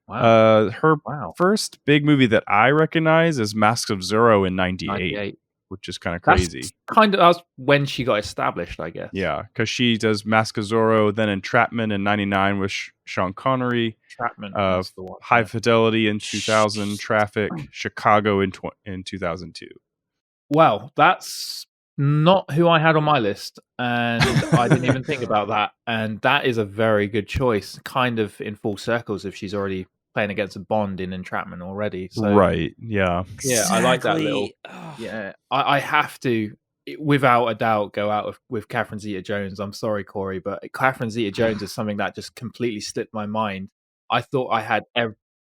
Speaker 7: Wow.
Speaker 6: Her first big movie that I recognize is Masks of Zorro in 98. Which is kind of crazy.
Speaker 7: That's when she got established, I guess.
Speaker 6: Yeah, because she does Mask of Zorro, then Entrapment in 99 with Sean Connery.
Speaker 7: Entrapment.
Speaker 6: High Fidelity in 2000, Traffic, Chicago in 2002.
Speaker 7: Wow, that's not who I had on my list, and I didn't even think about that. And that is a very good choice, kind of in full circles if she's already playing against a Bond in Entrapment already. So,
Speaker 6: right, yeah.
Speaker 7: Yeah, exactly. I like that little... Yeah, I have to, without a doubt, go out with Catherine Zeta-Jones. I'm sorry, Cory, but Catherine Zeta-Jones is something that just completely slipped my mind. I thought I had...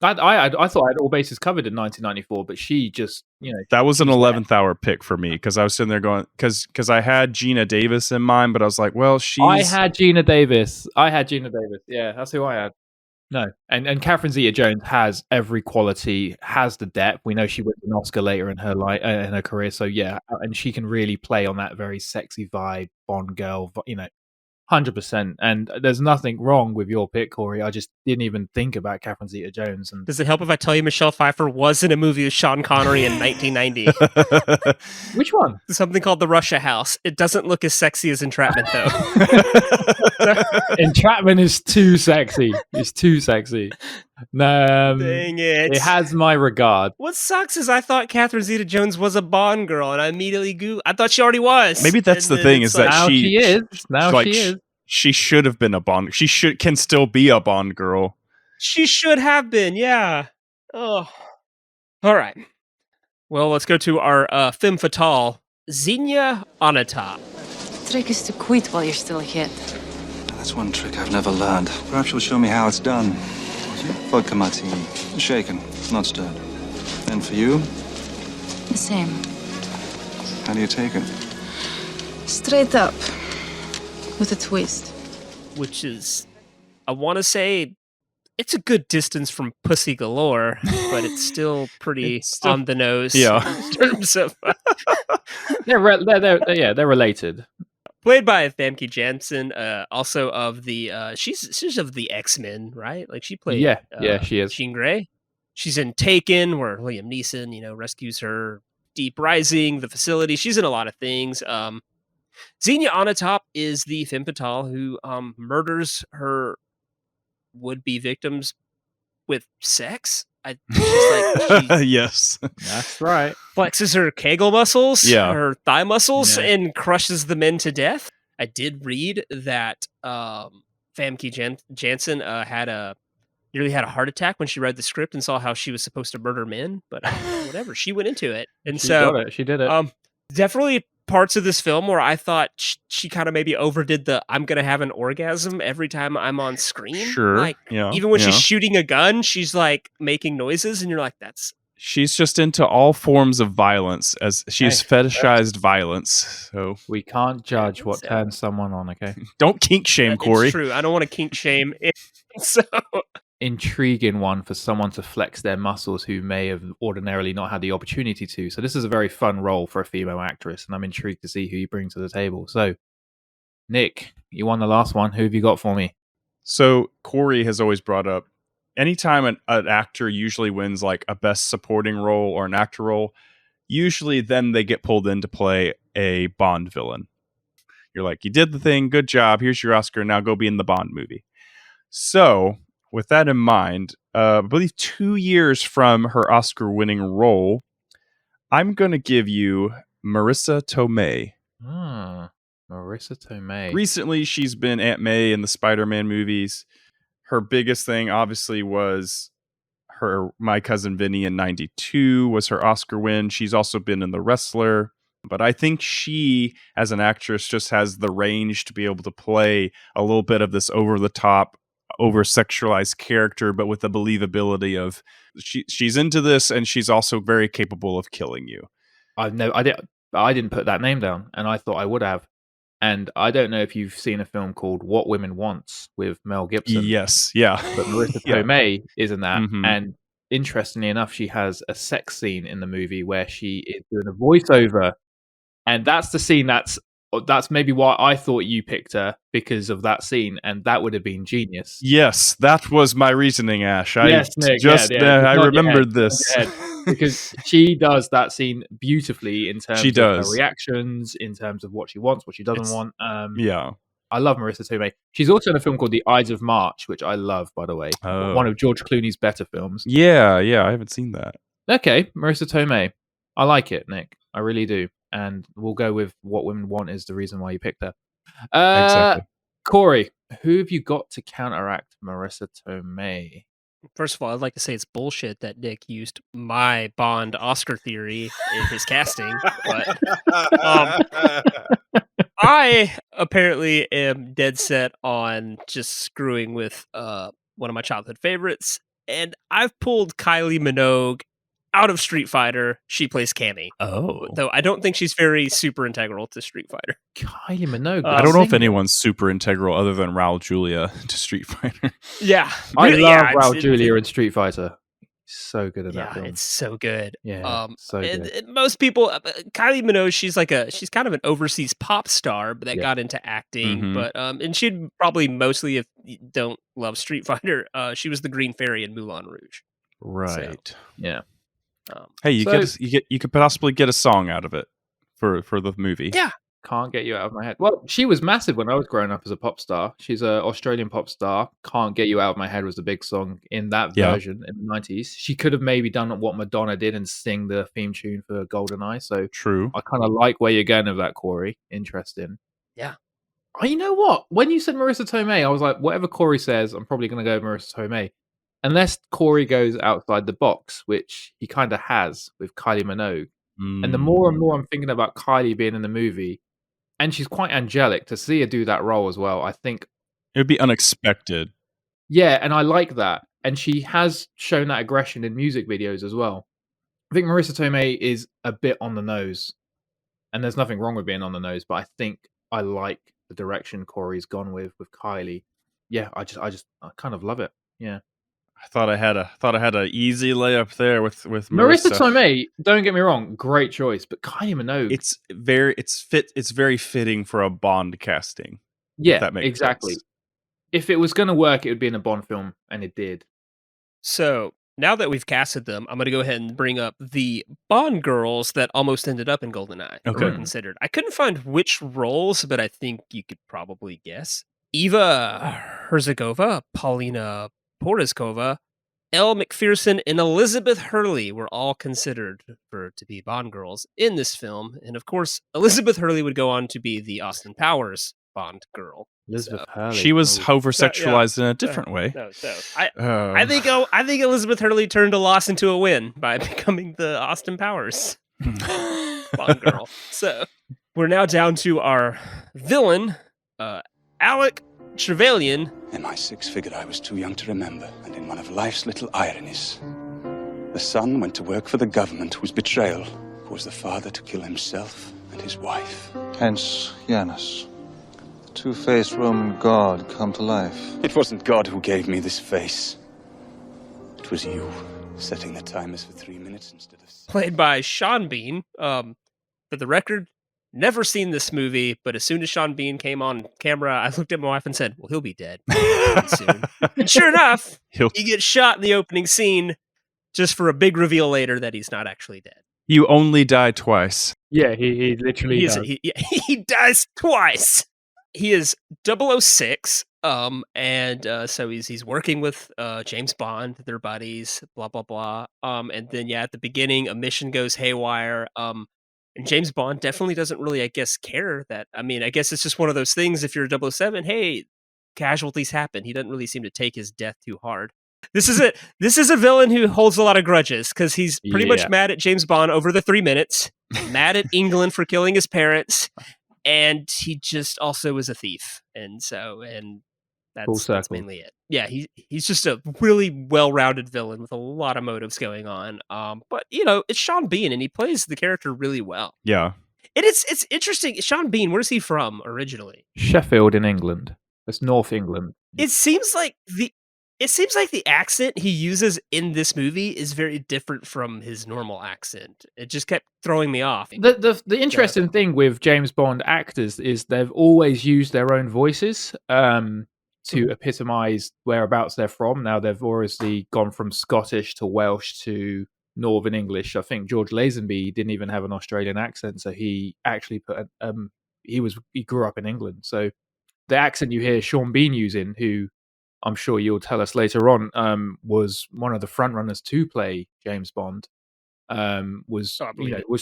Speaker 7: I thought I had all bases covered in 1994, but she just,
Speaker 6: that was an 11th hour pick for me, because I was sitting there going, because I had Gina Davis in mind, but I was like, well,
Speaker 7: I had Gina Davis. Yeah, that's who I had. No, and Catherine Zeta-Jones has every quality, has the depth. We know she wins an Oscar later in her in her career, so yeah, and she can really play on that very sexy vibe, Bond girl, 100%. And there's nothing wrong with your pick, Cory. I just didn't even think about Catherine Zeta-Jones. And
Speaker 5: does it help if I tell you Michelle Pfeiffer was in a movie with Sean Connery in 1990?
Speaker 7: Which one?
Speaker 5: Something called The Russia House. It doesn't look as sexy as Entrapment, though.
Speaker 7: Entrapment is too sexy. It's too sexy. No,
Speaker 5: dang it.
Speaker 7: It has my regard.
Speaker 5: What sucks is I thought Catherine Zeta-Jones was a Bond girl, and I immediately I thought she already was.
Speaker 6: Maybe that's the thing, is that she
Speaker 7: is. Now she is.
Speaker 6: She should have been a Bond. She can still be a Bond girl.
Speaker 5: She should have been, yeah. Oh, all right. Well, let's go to our femme fatale, Xenia Onatopp.
Speaker 11: The trick is to quit while you're still ahead.
Speaker 12: That's one trick I've never learned. Perhaps you'll show me how it's done. Vodka martini. Shaken, not stirred. And for you?
Speaker 11: The same.
Speaker 12: How do you take it?
Speaker 11: Straight up. With a twist.
Speaker 5: Which is, I want to say, it's a good distance from Pussy Galore, but it's still pretty on the nose.
Speaker 6: Yeah.
Speaker 5: In terms of
Speaker 7: they're related.
Speaker 5: Played by Famke Janssen, also of the she's of the X-Men, right? Like she played
Speaker 7: she is.
Speaker 5: Jean Grey. She's in Taken, where Liam Neeson, rescues her. Deep Rising, The Facility. She's in a lot of things. Xenia Onatopp is the femme fatale who murders her would-be victims with sex.
Speaker 6: Yes,
Speaker 7: that's right.
Speaker 5: Flexes her Kegel muscles, her thigh muscles,
Speaker 7: Yeah.
Speaker 5: and crushes the men to death. I did read that Famke Janssen nearly had a heart attack when she read the script and saw how she was supposed to murder men, but whatever, she went into it. And
Speaker 7: She did it.
Speaker 5: Definitely parts of this film where I thought she kind of maybe overdid the I'm going to have an orgasm every time I'm on screen.
Speaker 6: Sure.
Speaker 5: Even when she's shooting a gun, she's like making noises and you're like,
Speaker 6: she's just into all forms of violence, as she's fetishized violence. So
Speaker 7: we can't judge what turns someone on, okay?
Speaker 6: Don't kink shame, Cory.
Speaker 5: It's true. I don't want to kink shame. So
Speaker 7: intriguing one for someone to flex their muscles who may have ordinarily not had the opportunity to. So this is a very fun role for a female actress, and I'm intrigued to see who you bring to the table. So, Nick, you won the last one. Who have you got for me?
Speaker 6: So Cory has always brought up, anytime an actor usually wins like a best supporting role or an actor role, usually then they get pulled in to play a Bond villain. You're like, you did the thing, good job, here's your Oscar, now go be in the Bond movie. So with that in mind, I believe 2 years from her Oscar-winning role, I'm going to give you Marissa Tomei.
Speaker 7: Marissa Tomei.
Speaker 6: Recently, she's been Aunt May in the Spider-Man movies. Her biggest thing, obviously, was her My Cousin Vinny in '92 was her Oscar win. She's also been in The Wrestler. But I think she, as an actress, just has the range to be able to play a little bit of this over-the-top, over-sexualized character, but with the believability of she's into this, and she's also very capable of killing you.
Speaker 7: I didn't put that name down, and I thought I would have. And I don't know if you've seen a film called What Women Wants with Mel Gibson.
Speaker 6: Yes, yeah.
Speaker 7: But Marissa Tomei is in that, and interestingly enough, she has a sex scene in the movie where she is doing a voiceover, and that's the scene that's maybe why I thought you picked her, because of that scene, and that would have been genius.
Speaker 6: Yes, that was my reasoning, Ash.
Speaker 7: Yes, Nick,
Speaker 6: I remembered this.
Speaker 7: Because she does that scene beautifully in terms of her reactions, in terms of what she wants, what she doesn't want. I love Marissa Tomei. She's also in a film called The Ides of March, which I love, by the way. One of George Clooney's better films.
Speaker 6: Yeah, I haven't seen that.
Speaker 7: Okay, Marissa Tomei. I like it, Nick. I really do. And we'll go with What Women Want is the reason why you picked her.
Speaker 6: Exactly.
Speaker 7: Corey, who have you got to counteract Marissa Tomei?
Speaker 5: First of all, I'd like to say it's bullshit that Nick used my Bond Oscar theory in his casting, but I apparently am dead set on just screwing with one of my childhood favorites, and I've pulled Kylie Minogue out of Street Fighter. She plays Cammy.
Speaker 6: Oh.
Speaker 5: Though I don't think she's very super integral to Street Fighter.
Speaker 7: Kylie Minogue.
Speaker 6: I don't know if anyone's super integral other than Raul Julia to Street Fighter.
Speaker 5: Yeah.
Speaker 7: I love Raul Julia in Street Fighter. So good at that film.
Speaker 5: It's so good.
Speaker 7: Yeah, so good.
Speaker 5: And most people, Kylie Minogue, she's kind of an overseas pop star, but that got into acting. But and she'd probably mostly, if you don't love Street Fighter, she was the Green Fairy in Moulin Rouge.
Speaker 6: Right.
Speaker 7: So, yeah.
Speaker 6: Hey, you could possibly get a song out of it for the movie.
Speaker 5: Yeah.
Speaker 7: Can't get you out of my head. Well, she was massive when I was growing up as a pop star. She's an Australian pop star. Can't Get You Out of My Head was the big song in that version in the 90s. She could have maybe done what Madonna did and sing the theme tune for GoldenEye. So
Speaker 6: true.
Speaker 7: I kind of like where you're going with that, Corey. Interesting.
Speaker 5: Yeah.
Speaker 7: Oh, you know what? When you said Marissa Tomei, I was like, whatever Corey says, I'm probably going to go with Marissa Tomei. Unless Corey goes outside the box, which he kind of has with Kylie Minogue. And the more and more I'm thinking about Kylie being in the movie, and she's quite angelic, to see her do that role as well, I think
Speaker 6: It would be unexpected.
Speaker 7: Yeah, and I like that. And she has shown that aggression in music videos as well. I think Marissa Tomei is a bit on the nose. And there's nothing wrong with being on the nose, but I think I like the direction Cory's gone with Kylie. Yeah, I kind of love it. Yeah.
Speaker 6: I thought I had a easy layup there with
Speaker 7: Marissa Tomei, don't get me wrong, great choice, but Kylie Minogue.
Speaker 6: It's very fitting for a Bond casting.
Speaker 7: Yeah,
Speaker 6: if that makes
Speaker 7: exactly.
Speaker 6: sense.
Speaker 7: If it was going to work, it would be in a Bond film, and it did.
Speaker 5: So now that we've casted them, I'm going to go ahead and bring up the Bond girls that almost ended up in GoldenEye.
Speaker 6: Okay.
Speaker 5: Were considered. I couldn't find which roles, but I think you could probably guess. Eva Herzegova, Paulina Porizkova, Elle Macpherson, and Elizabeth Hurley were all considered to be Bond girls in this film. And of course, Elizabeth Hurley would go on to be the Austin Powers Bond girl.
Speaker 7: Elizabeth Hurley.
Speaker 6: She was over-sexualized in a different way.
Speaker 5: I think Elizabeth Hurley turned a loss into a win by becoming the Austin Powers Bond girl. So we're now down to our villain, Alec Trevelyan.
Speaker 12: In my 6th figure, I was too young to remember, and in one of life's little ironies, the son went to work for the government whose betrayal caused the father to kill himself and his wife. Hence, Janus, the two-faced Roman god come to life. It wasn't God who gave me this face. It was you, setting the timers for 3 minutes instead of...
Speaker 5: Played by Sean Bean. For the record, never seen this movie, but as soon as Sean Bean came on camera, I looked at my wife and said, well, he'll be dead soon. And sure enough, he gets shot in the opening scene just for a big reveal later that he's not actually dead.
Speaker 6: You only die twice.
Speaker 7: Yeah, he literally does.
Speaker 5: He dies twice. He is 006, and so he's working with James Bond, their buddies, blah, blah, blah. And then, at the beginning, a mission goes haywire. And James Bond definitely doesn't really, I guess, care that. I mean, I guess it's just one of those things. If you're 007, hey, casualties happen. He doesn't really seem to take his death too hard. This is a villain who holds a lot of grudges because he's pretty much mad at James Bond over the 3 minutes, mad at England for killing his parents, and he just also is a thief. And that's mainly it. Yeah, he's just a really well-rounded villain with a lot of motives going on. But it's Sean Bean, and he plays the character really well.
Speaker 6: Yeah,
Speaker 5: and it's interesting. Sean Bean, where's he from originally?
Speaker 7: Sheffield in England. It's North England.
Speaker 5: It seems like the accent he uses in this movie is very different from his normal accent. It just kept throwing me off.
Speaker 7: The interesting thing with James Bond actors is they've always used their own voices. To epitomise whereabouts they're from. Now they've obviously gone from Scottish to Welsh to Northern English. I think George Lazenby didn't even have an Australian accent, so he actually put he grew up in England. So the accent you hear Sean Bean using, who I'm sure you'll tell us later on, was one of the frontrunners to play James Bond. Was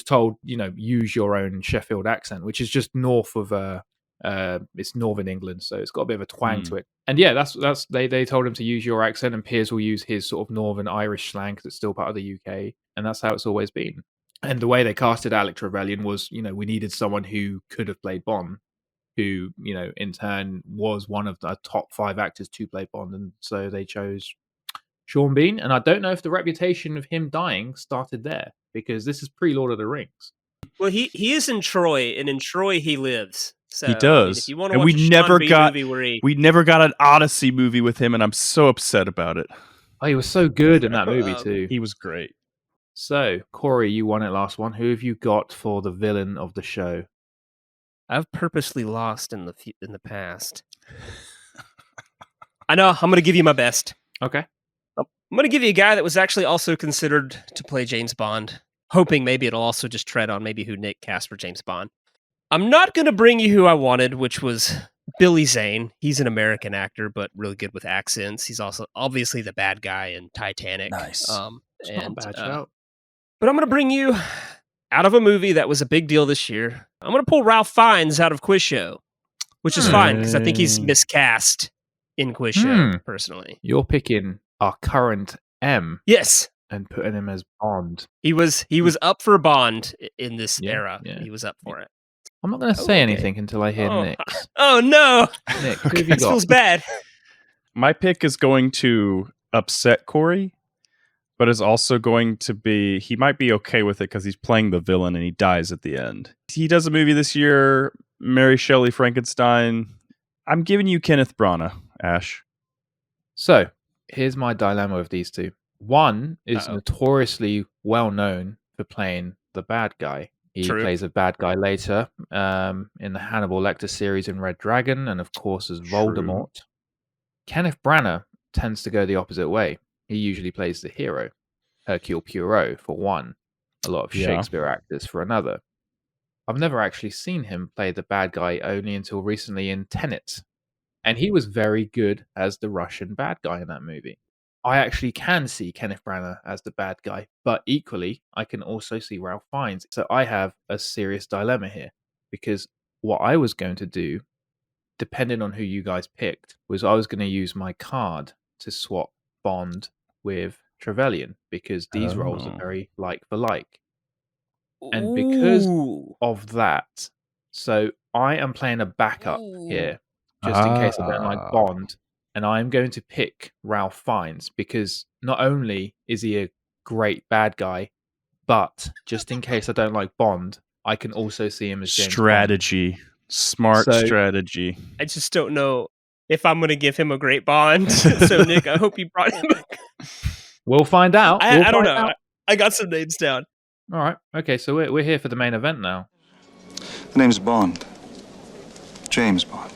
Speaker 7: told use your own Sheffield accent, which is just north of it's Northern England, so it's got a bit of a twang to it. And yeah, that's they told him to use your accent, and Piers will use his sort of Northern Irish slang because it's still part of the UK, and that's how it's always been. And the way they casted Alec Trevelyan was, we needed someone who could have played Bond, who in turn was one of the top 5 actors to play Bond, and so they chose Sean Bean. And I don't know if the reputation of him dying started there, because this is pre-Lord of the Rings.
Speaker 5: Well, he is in Troy, and in Troy he lives. So,
Speaker 6: he does.
Speaker 5: If you want to
Speaker 6: and
Speaker 5: watch
Speaker 6: we never got an Odyssey movie with him, and I'm so upset about it.
Speaker 7: Oh, he was so good in that movie too.
Speaker 6: He was great.
Speaker 7: So, Cory, you won it last one. Who have you got for the villain of the show?
Speaker 5: I've purposely lost in the past. I know. I'm going to give you my best.
Speaker 7: Okay.
Speaker 5: I'm going to give you a guy that was actually also considered to play James Bond, hoping maybe it'll also just tread on maybe who Nick cast for James Bond. I'm not going to bring you who I wanted, which was Billy Zane. He's an American actor, but really good with accents. He's also obviously the bad guy in Titanic.
Speaker 6: Nice.
Speaker 7: Not a bad shout.
Speaker 5: But I'm going to bring you out of a movie that was a big deal this year. I'm going to pull Ralph Fiennes out of Quiz Show, which is fine because I think he's miscast in Quiz Show, personally.
Speaker 7: You're picking our current M.
Speaker 5: Yes.
Speaker 7: And putting him as Bond.
Speaker 5: He was up for Bond in this era. Yeah. He was up for it.
Speaker 7: I'm not going to say anything until I hear Nick's.
Speaker 5: Oh no,
Speaker 7: Nick, who have you
Speaker 5: this
Speaker 7: got?
Speaker 5: feels bad.
Speaker 6: My pick is going to upset Cory, but is also going to be, he might be okay with it because he's playing the villain and he dies at the end. He does a movie this year, Mary Shelley Frankenstein. I'm giving you Kenneth Branagh, Ash.
Speaker 7: So, here's my dilemma with these two. One is notoriously well known for playing the bad guy. He plays a bad guy later in the Hannibal Lecter series in Red Dragon, and of course as Voldemort. True. Kenneth Branagh tends to go the opposite way. He usually plays the hero. Hercule Poirot, for one. A lot of Shakespeare actors, for another. I've never actually seen him play the bad guy only until recently in Tenet. And he was very good as the Russian bad guy in that movie. I actually can see Kenneth Branagh as the bad guy, but equally, I can also see Ralph Fiennes. So I have a serious dilemma here, because what I was going to do, depending on who you guys picked, was I was going to use my card to swap Bond with Trevelyan, because these roles are very like for like. And because of that, so I am playing a backup here, just in case I don't like Bond, and I'm going to pick Ralph Fiennes, because not only is he a great bad guy, but just in case I don't like Bond, I can also see him as James
Speaker 6: strategy.
Speaker 7: Bond.
Speaker 6: Smart strategy.
Speaker 5: I just don't know if I'm going to give him a great Bond. So, Nick, I hope you brought him back.
Speaker 7: We'll find out.
Speaker 5: I don't know. I got some names down.
Speaker 7: All right. Okay, so we're here for the main event now.
Speaker 12: The name's Bond. James Bond.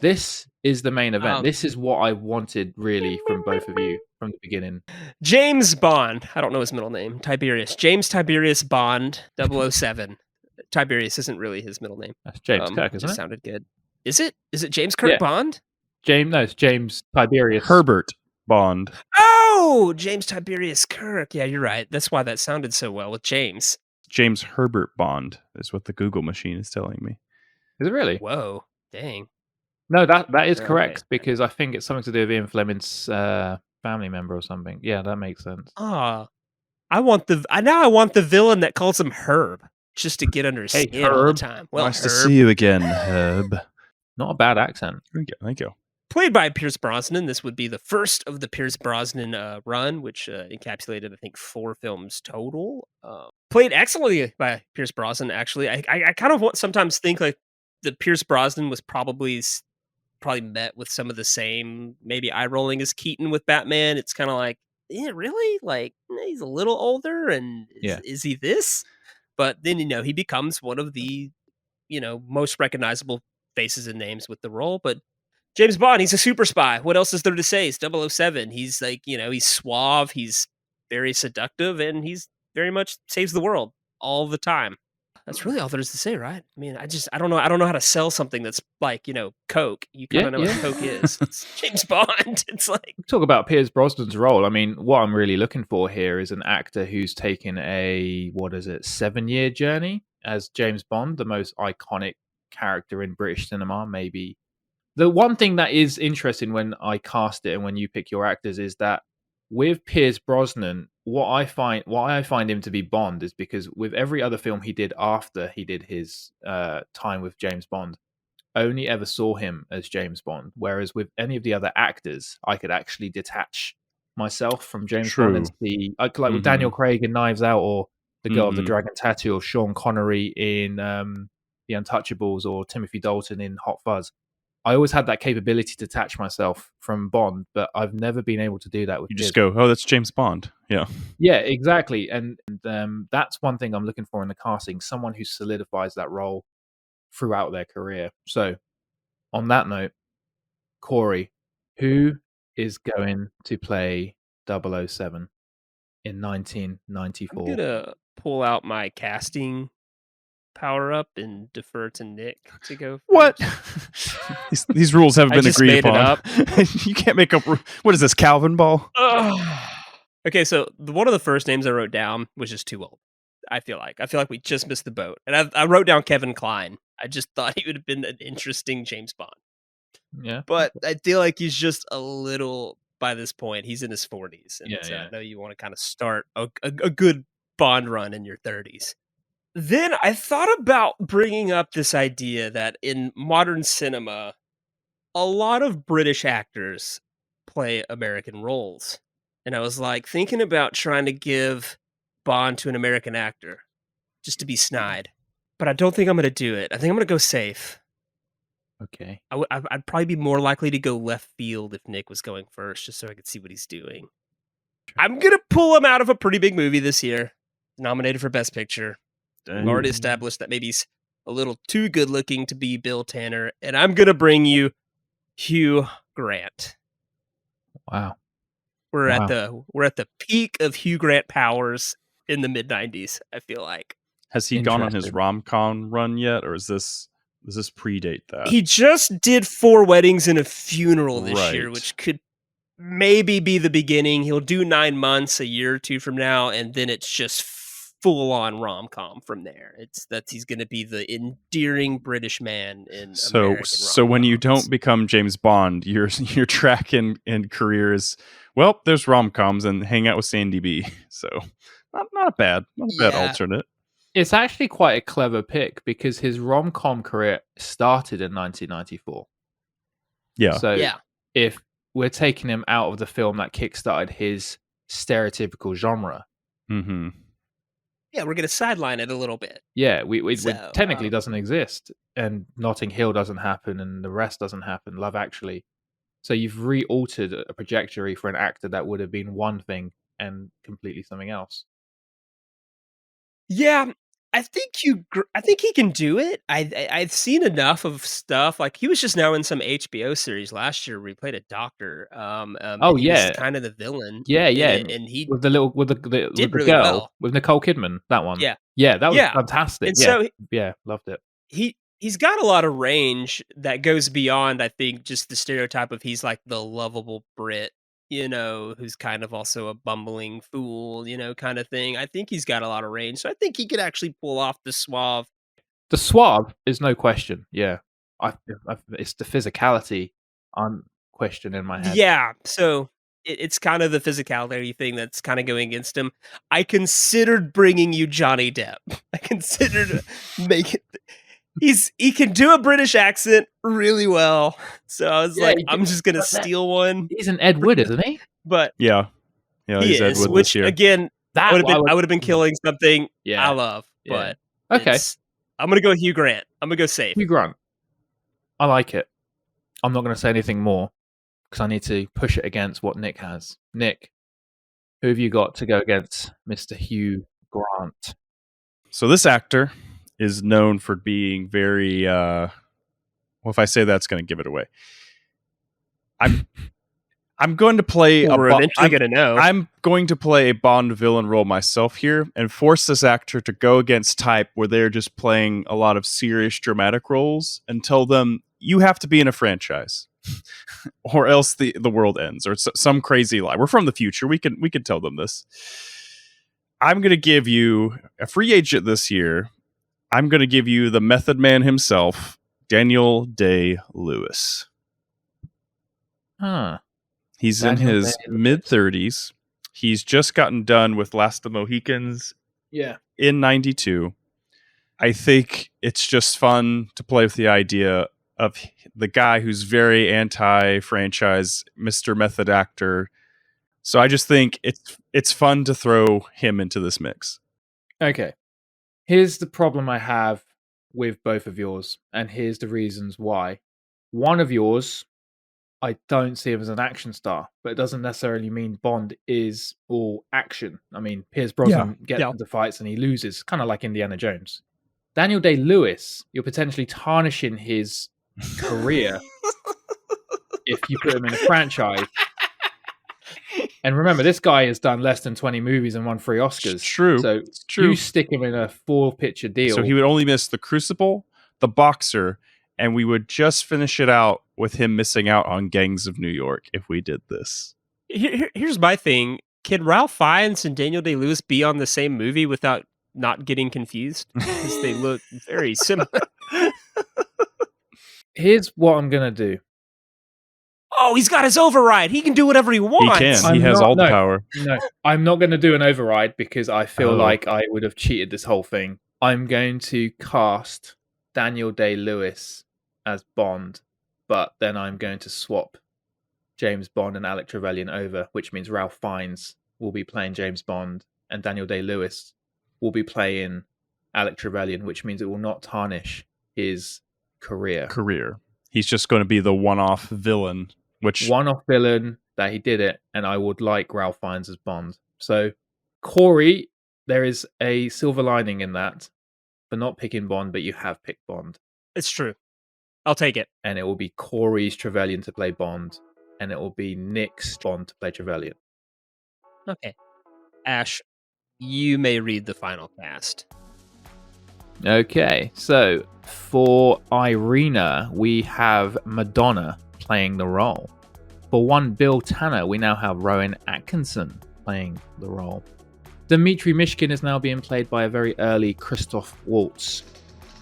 Speaker 7: This is the main event. This is what I wanted, really, from both of you from the beginning.
Speaker 5: James Bond. I don't know his middle name. Tiberius. James Tiberius Bond, 007. Tiberius isn't really his middle name.
Speaker 7: That's James Kirk, isn't it?
Speaker 5: Sounded good. Is it? Is it James Kirk Bond?
Speaker 7: It's James Tiberius.
Speaker 6: Herbert Bond.
Speaker 5: Oh, James Tiberius Kirk. Yeah, you're right. That's why that sounded so well with James.
Speaker 6: James Herbert Bond is what the Google machine is telling me.
Speaker 7: Is it really?
Speaker 5: Whoa, dang.
Speaker 7: No, that is correct, because I think it's something to do with Ian Fleming's family member or something. Yeah, that makes sense.
Speaker 5: I want the villain that calls him Herb, just to get under his skin all the time. Well,
Speaker 6: nice to see you again, Herb.
Speaker 7: Not a bad accent.
Speaker 6: Thank you.
Speaker 5: Played by Pierce Brosnan. This would be the first of the Pierce Brosnan run, which encapsulated, I think, 4 films total. Played excellently by Pierce Brosnan, actually. I kind of sometimes think like the Pierce Brosnan was probably met with some of the same maybe eye rolling as Keaton with Batman. It's kind of like, yeah, really? Like, he's a little older, and is he this? But then, he becomes one of the, most recognizable faces and names with the role. But James Bond, he's a super spy. What else is there to say? He's 007. He's like, he's suave, he's very seductive, and he's very much saves the world all the time. That's really all there is to say, right? I mean, I don't know how to sell something that's like, Coke. You kind of know what Coke is. It's James Bond. It's like,
Speaker 7: talk about Pierce Brosnan's role. I mean, what I'm really looking for here is an actor who's taken a 7-year journey as James Bond, the most iconic character in British cinema, maybe. The one thing that is interesting when I cast it and when you pick your actors is that with Pierce Brosnan, why I find him to be Bond is because with every other film he did after he did his time with James Bond, I only ever saw him as James Bond. Whereas with any of the other actors, I could actually detach myself from James Bond and see, like with Daniel Craig in Knives Out, or the girl with the dragon tattoo, or Sean Connery in The Untouchables, or Timothy Dalton in Hot Fuzz. I always had that capability to detach myself from Bond, but I've never been able to do that with
Speaker 6: you. Just go, oh, that's James Bond. Yeah.
Speaker 7: Yeah, exactly. And that's one thing I'm looking for in the casting, someone who solidifies that role throughout their career. So on that note, Cory, who is going to play 007 in 1994?
Speaker 5: I'm going to pull out my casting power up and defer to Nick to go first.
Speaker 6: What? these rules haven't been agreed upon. You can't make up. What is this, Calvin Ball?
Speaker 5: Okay, so one of the first names I wrote down was just too old. I feel like we just missed the boat, and I wrote down Kevin Kline. I just thought he would have been an interesting James Bond.
Speaker 7: Yeah,
Speaker 5: but I feel like he's just a little. By this point, he's in his 40s, and I know you want to kind of start a good Bond run in your 30s. Then I thought about bringing up this idea that in modern cinema, a lot of British actors play American roles. And I was like thinking about trying to give Bond to an American actor just to be snide. But I don't think I'm going to do it. I think I'm going to go safe.
Speaker 7: Okay.
Speaker 5: I'd probably be more likely to go left field if Nick was going first, just so I could see what he's doing. I'm going to pull him out of a pretty big movie this year. Nominated for Best Picture. We've already established that maybe he's a little too good looking to be Bill Tanner. And I'm going to bring you Hugh Grant.
Speaker 7: Wow.
Speaker 5: We're at the peak of Hugh Grant powers in the mid-90s, I feel like.
Speaker 6: Has he gone on his rom-com run yet, or does this predate that?
Speaker 5: He just did 4 Weddings and a Funeral this year, which could maybe be the beginning. He'll do 9 months, a year or two from now, and then it's just full-on rom-com from there. He's going to be the endearing British man in American
Speaker 6: So when you don't become James Bond, your track in career is, well, there's rom-coms and hang out with Sandy B. So not a bad alternate.
Speaker 7: It's actually quite a clever pick because his rom-com career started in 1994.
Speaker 6: Yeah.
Speaker 7: So if we're taking him out of the film that kickstarted his stereotypical genre,
Speaker 5: yeah, we're going to sideline it a little bit.
Speaker 7: Yeah, it technically doesn't exist, and Notting Hill doesn't happen, and the rest doesn't happen. Love Actually. So you've re-altered a trajectory for an actor that would have been one thing and completely something else.
Speaker 5: Yeah, I think he can do it. I've seen enough of stuff. Like he was just now in some HBO series last year where he played a doctor. He was kind of the villain.
Speaker 7: Yeah,
Speaker 5: and he
Speaker 7: with the
Speaker 5: did really
Speaker 7: girl
Speaker 5: well.
Speaker 7: with Nicole Kidman. That one.
Speaker 5: Yeah,
Speaker 7: that was fantastic.
Speaker 5: And
Speaker 7: so loved it.
Speaker 5: He's got a lot of range that goes beyond, I think, just the stereotype of he's like the lovable Brit, who's kind of also a bumbling fool, kind of thing. I think he's got a lot of range. So I think he could actually pull off the suave.
Speaker 7: The suave is no question. Yeah. It's the physicality I'm questioning in my head.
Speaker 5: Yeah. So it's kind of the physicality thing that's kind of going against him. I considered bringing you Johnny Depp. I considered making... He can do a British accent really well. So I was I'm just going to steal one.
Speaker 7: He's an Ed Wood, isn't he?
Speaker 5: But
Speaker 6: yeah,
Speaker 5: he
Speaker 6: is,
Speaker 5: Ed Wood
Speaker 6: which, this year.
Speaker 5: Again, I would have been killing something I love.
Speaker 7: Yeah.
Speaker 5: But
Speaker 7: okay,
Speaker 5: I'm going to go Hugh Grant. I'm going to go safe.
Speaker 7: Hugh Grant. I like it. I'm not going to say anything more because I need to push it against what Nick has. Nick, who have you got to go against Mr. Hugh Grant?
Speaker 6: So this actor is known for being very if I say that's going to give it away. I'm going to play I'm going to play a Bond villain role myself here and force this actor to go against type where they're just playing a lot of serious dramatic roles and tell them you have to be in a franchise or else the world ends or some crazy lie. We're from the future. We can tell them this. I'm going to give you a free agent this year. I'm going to give you the Method Man himself, Daniel Day-Lewis. He's in his mid-30s. He's just gotten done with Last of the Mohicans in 92. I think it's just fun to play with the idea of the guy who's very anti-franchise, Mr. Method actor. So I just think it's fun to throw him into this mix.
Speaker 7: Okay. Here's the problem I have with both of yours, and here's the reasons why. One of yours, I don't see him as an action star, but it doesn't necessarily mean Bond is all action. I mean, Pierce Brosnan gets into fights and he loses, kind of like Indiana Jones. Daniel Day-Lewis, you're potentially tarnishing his career if you put him in a franchise. And remember, this guy has done less than 20 movies and won 3 Oscars.
Speaker 6: It's true.
Speaker 7: So
Speaker 6: it's true.
Speaker 7: You stick him in a 4-picture deal.
Speaker 6: So he would only miss The Crucible, The Boxer, and we would just finish it out with him missing out on Gangs of New York if we did this.
Speaker 5: Here's my thing. Can Ralph Fiennes and Daniel Day-Lewis be on the same movie without not getting confused? Because they look very similar.
Speaker 7: Here's what I'm going to do.
Speaker 5: Oh, he's got his override. He can do whatever he wants.
Speaker 6: He can. He has all the power.
Speaker 7: No, I'm not going to do an override because I feel like I would have cheated this whole thing. I'm going to cast Daniel Day-Lewis as Bond, but then I'm going to swap James Bond and Alec Trevelyan over, which means Ralph Fiennes will be playing James Bond and Daniel Day-Lewis will be playing Alec Trevelyan, which means it will not tarnish his career.
Speaker 6: He's just going to be the one-off villain,
Speaker 7: one-off villain that he did it, and I would like Ralph Fiennes as Bond. So, Cory, there is a silver lining in that for not picking Bond, but you have picked Bond.
Speaker 5: It's true. I'll take it.
Speaker 7: And it will be Cory's Trevelyan to play Bond, and it will be Nick's Bond to play Trevelyan.
Speaker 5: Okay. Ash, you may read the final cast.
Speaker 7: Okay, so for Irina, we have Madonna playing the role. For one Bill Tanner, we now have Rowan Atkinson playing the role. Dmitry Mishkin is now being played by a very early Christoph Waltz.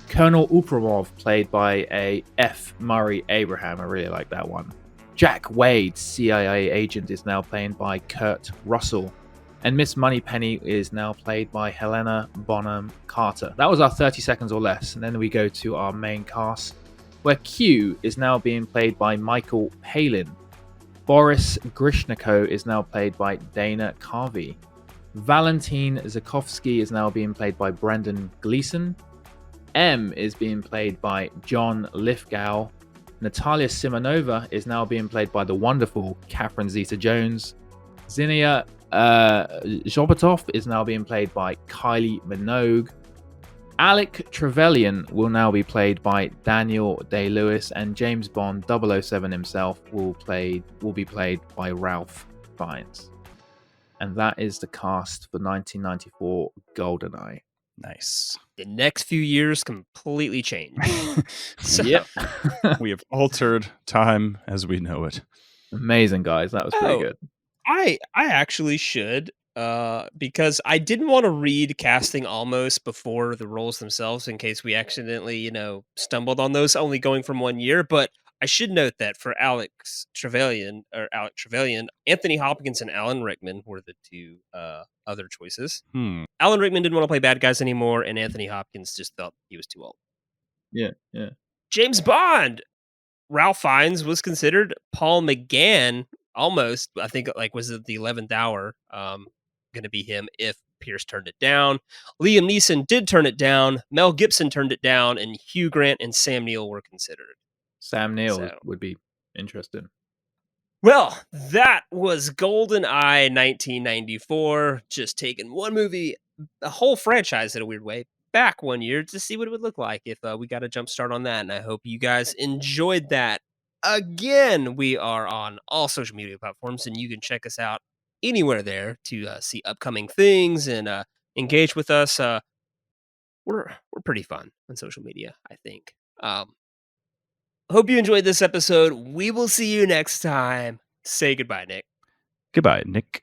Speaker 7: Colonel Upramov played by a F. Murray Abraham. I really like that one. Jack Wade, CIA agent, is now played by Kurt Russell. And Miss Moneypenny is now played by Helena Bonham Carter. That was our 30 seconds or less. And then we go to our main cast, where Q is now being played by Michael Palin. Boris Grishenko is now played by Dana Carvey. Valentin Zukovsky is now being played by Brendan Gleeson. M is being played by John Lithgow. Natalya Simonova is now being played by the wonderful Catherine Zeta-Jones. Xenia Onatopp is now being played by Kylie Minogue. Alec Trevelyan will now be played by Daniel Day-Lewis, and James Bond 007 himself will be played by Ralph Fiennes. And that is the cast for 1994 GoldenEye.
Speaker 6: Nice.
Speaker 5: The next few years completely changed.
Speaker 7: Yep.
Speaker 6: We have altered time as we know it.
Speaker 7: Amazing, guys. That was pretty good.
Speaker 5: I actually should, because I didn't want to read casting almost before the roles themselves in case we accidentally, stumbled on those only going from 1 year. But I should note that for Alec Trevelyan, Anthony Hopkins and Alan Rickman were the two other choices. Alan Rickman didn't want to play bad guys anymore, and Anthony Hopkins just felt he was too old.
Speaker 7: Yeah.
Speaker 5: James Bond! Ralph Fiennes was considered. Paul McGann, almost, I think, was it the 11th hour, going to be him if Pierce turned it down. Liam Neeson did turn it down. Mel Gibson turned it down, and Hugh Grant and Sam Neill were considered.
Speaker 7: Sam Neill would be interesting.
Speaker 5: Well, that was GoldenEye 1994. Just taking one movie, a whole franchise in a weird way, back 1 year to see what it would look like if we got a jump start on that. And I hope you guys enjoyed that. Again, we are on all social media platforms, and you can check us out anywhere there to see upcoming things and engage with us. We're pretty fun on social media, I think. Hope you enjoyed this episode. We will see you next time. Say goodbye, Nick.
Speaker 6: Goodbye, Nick.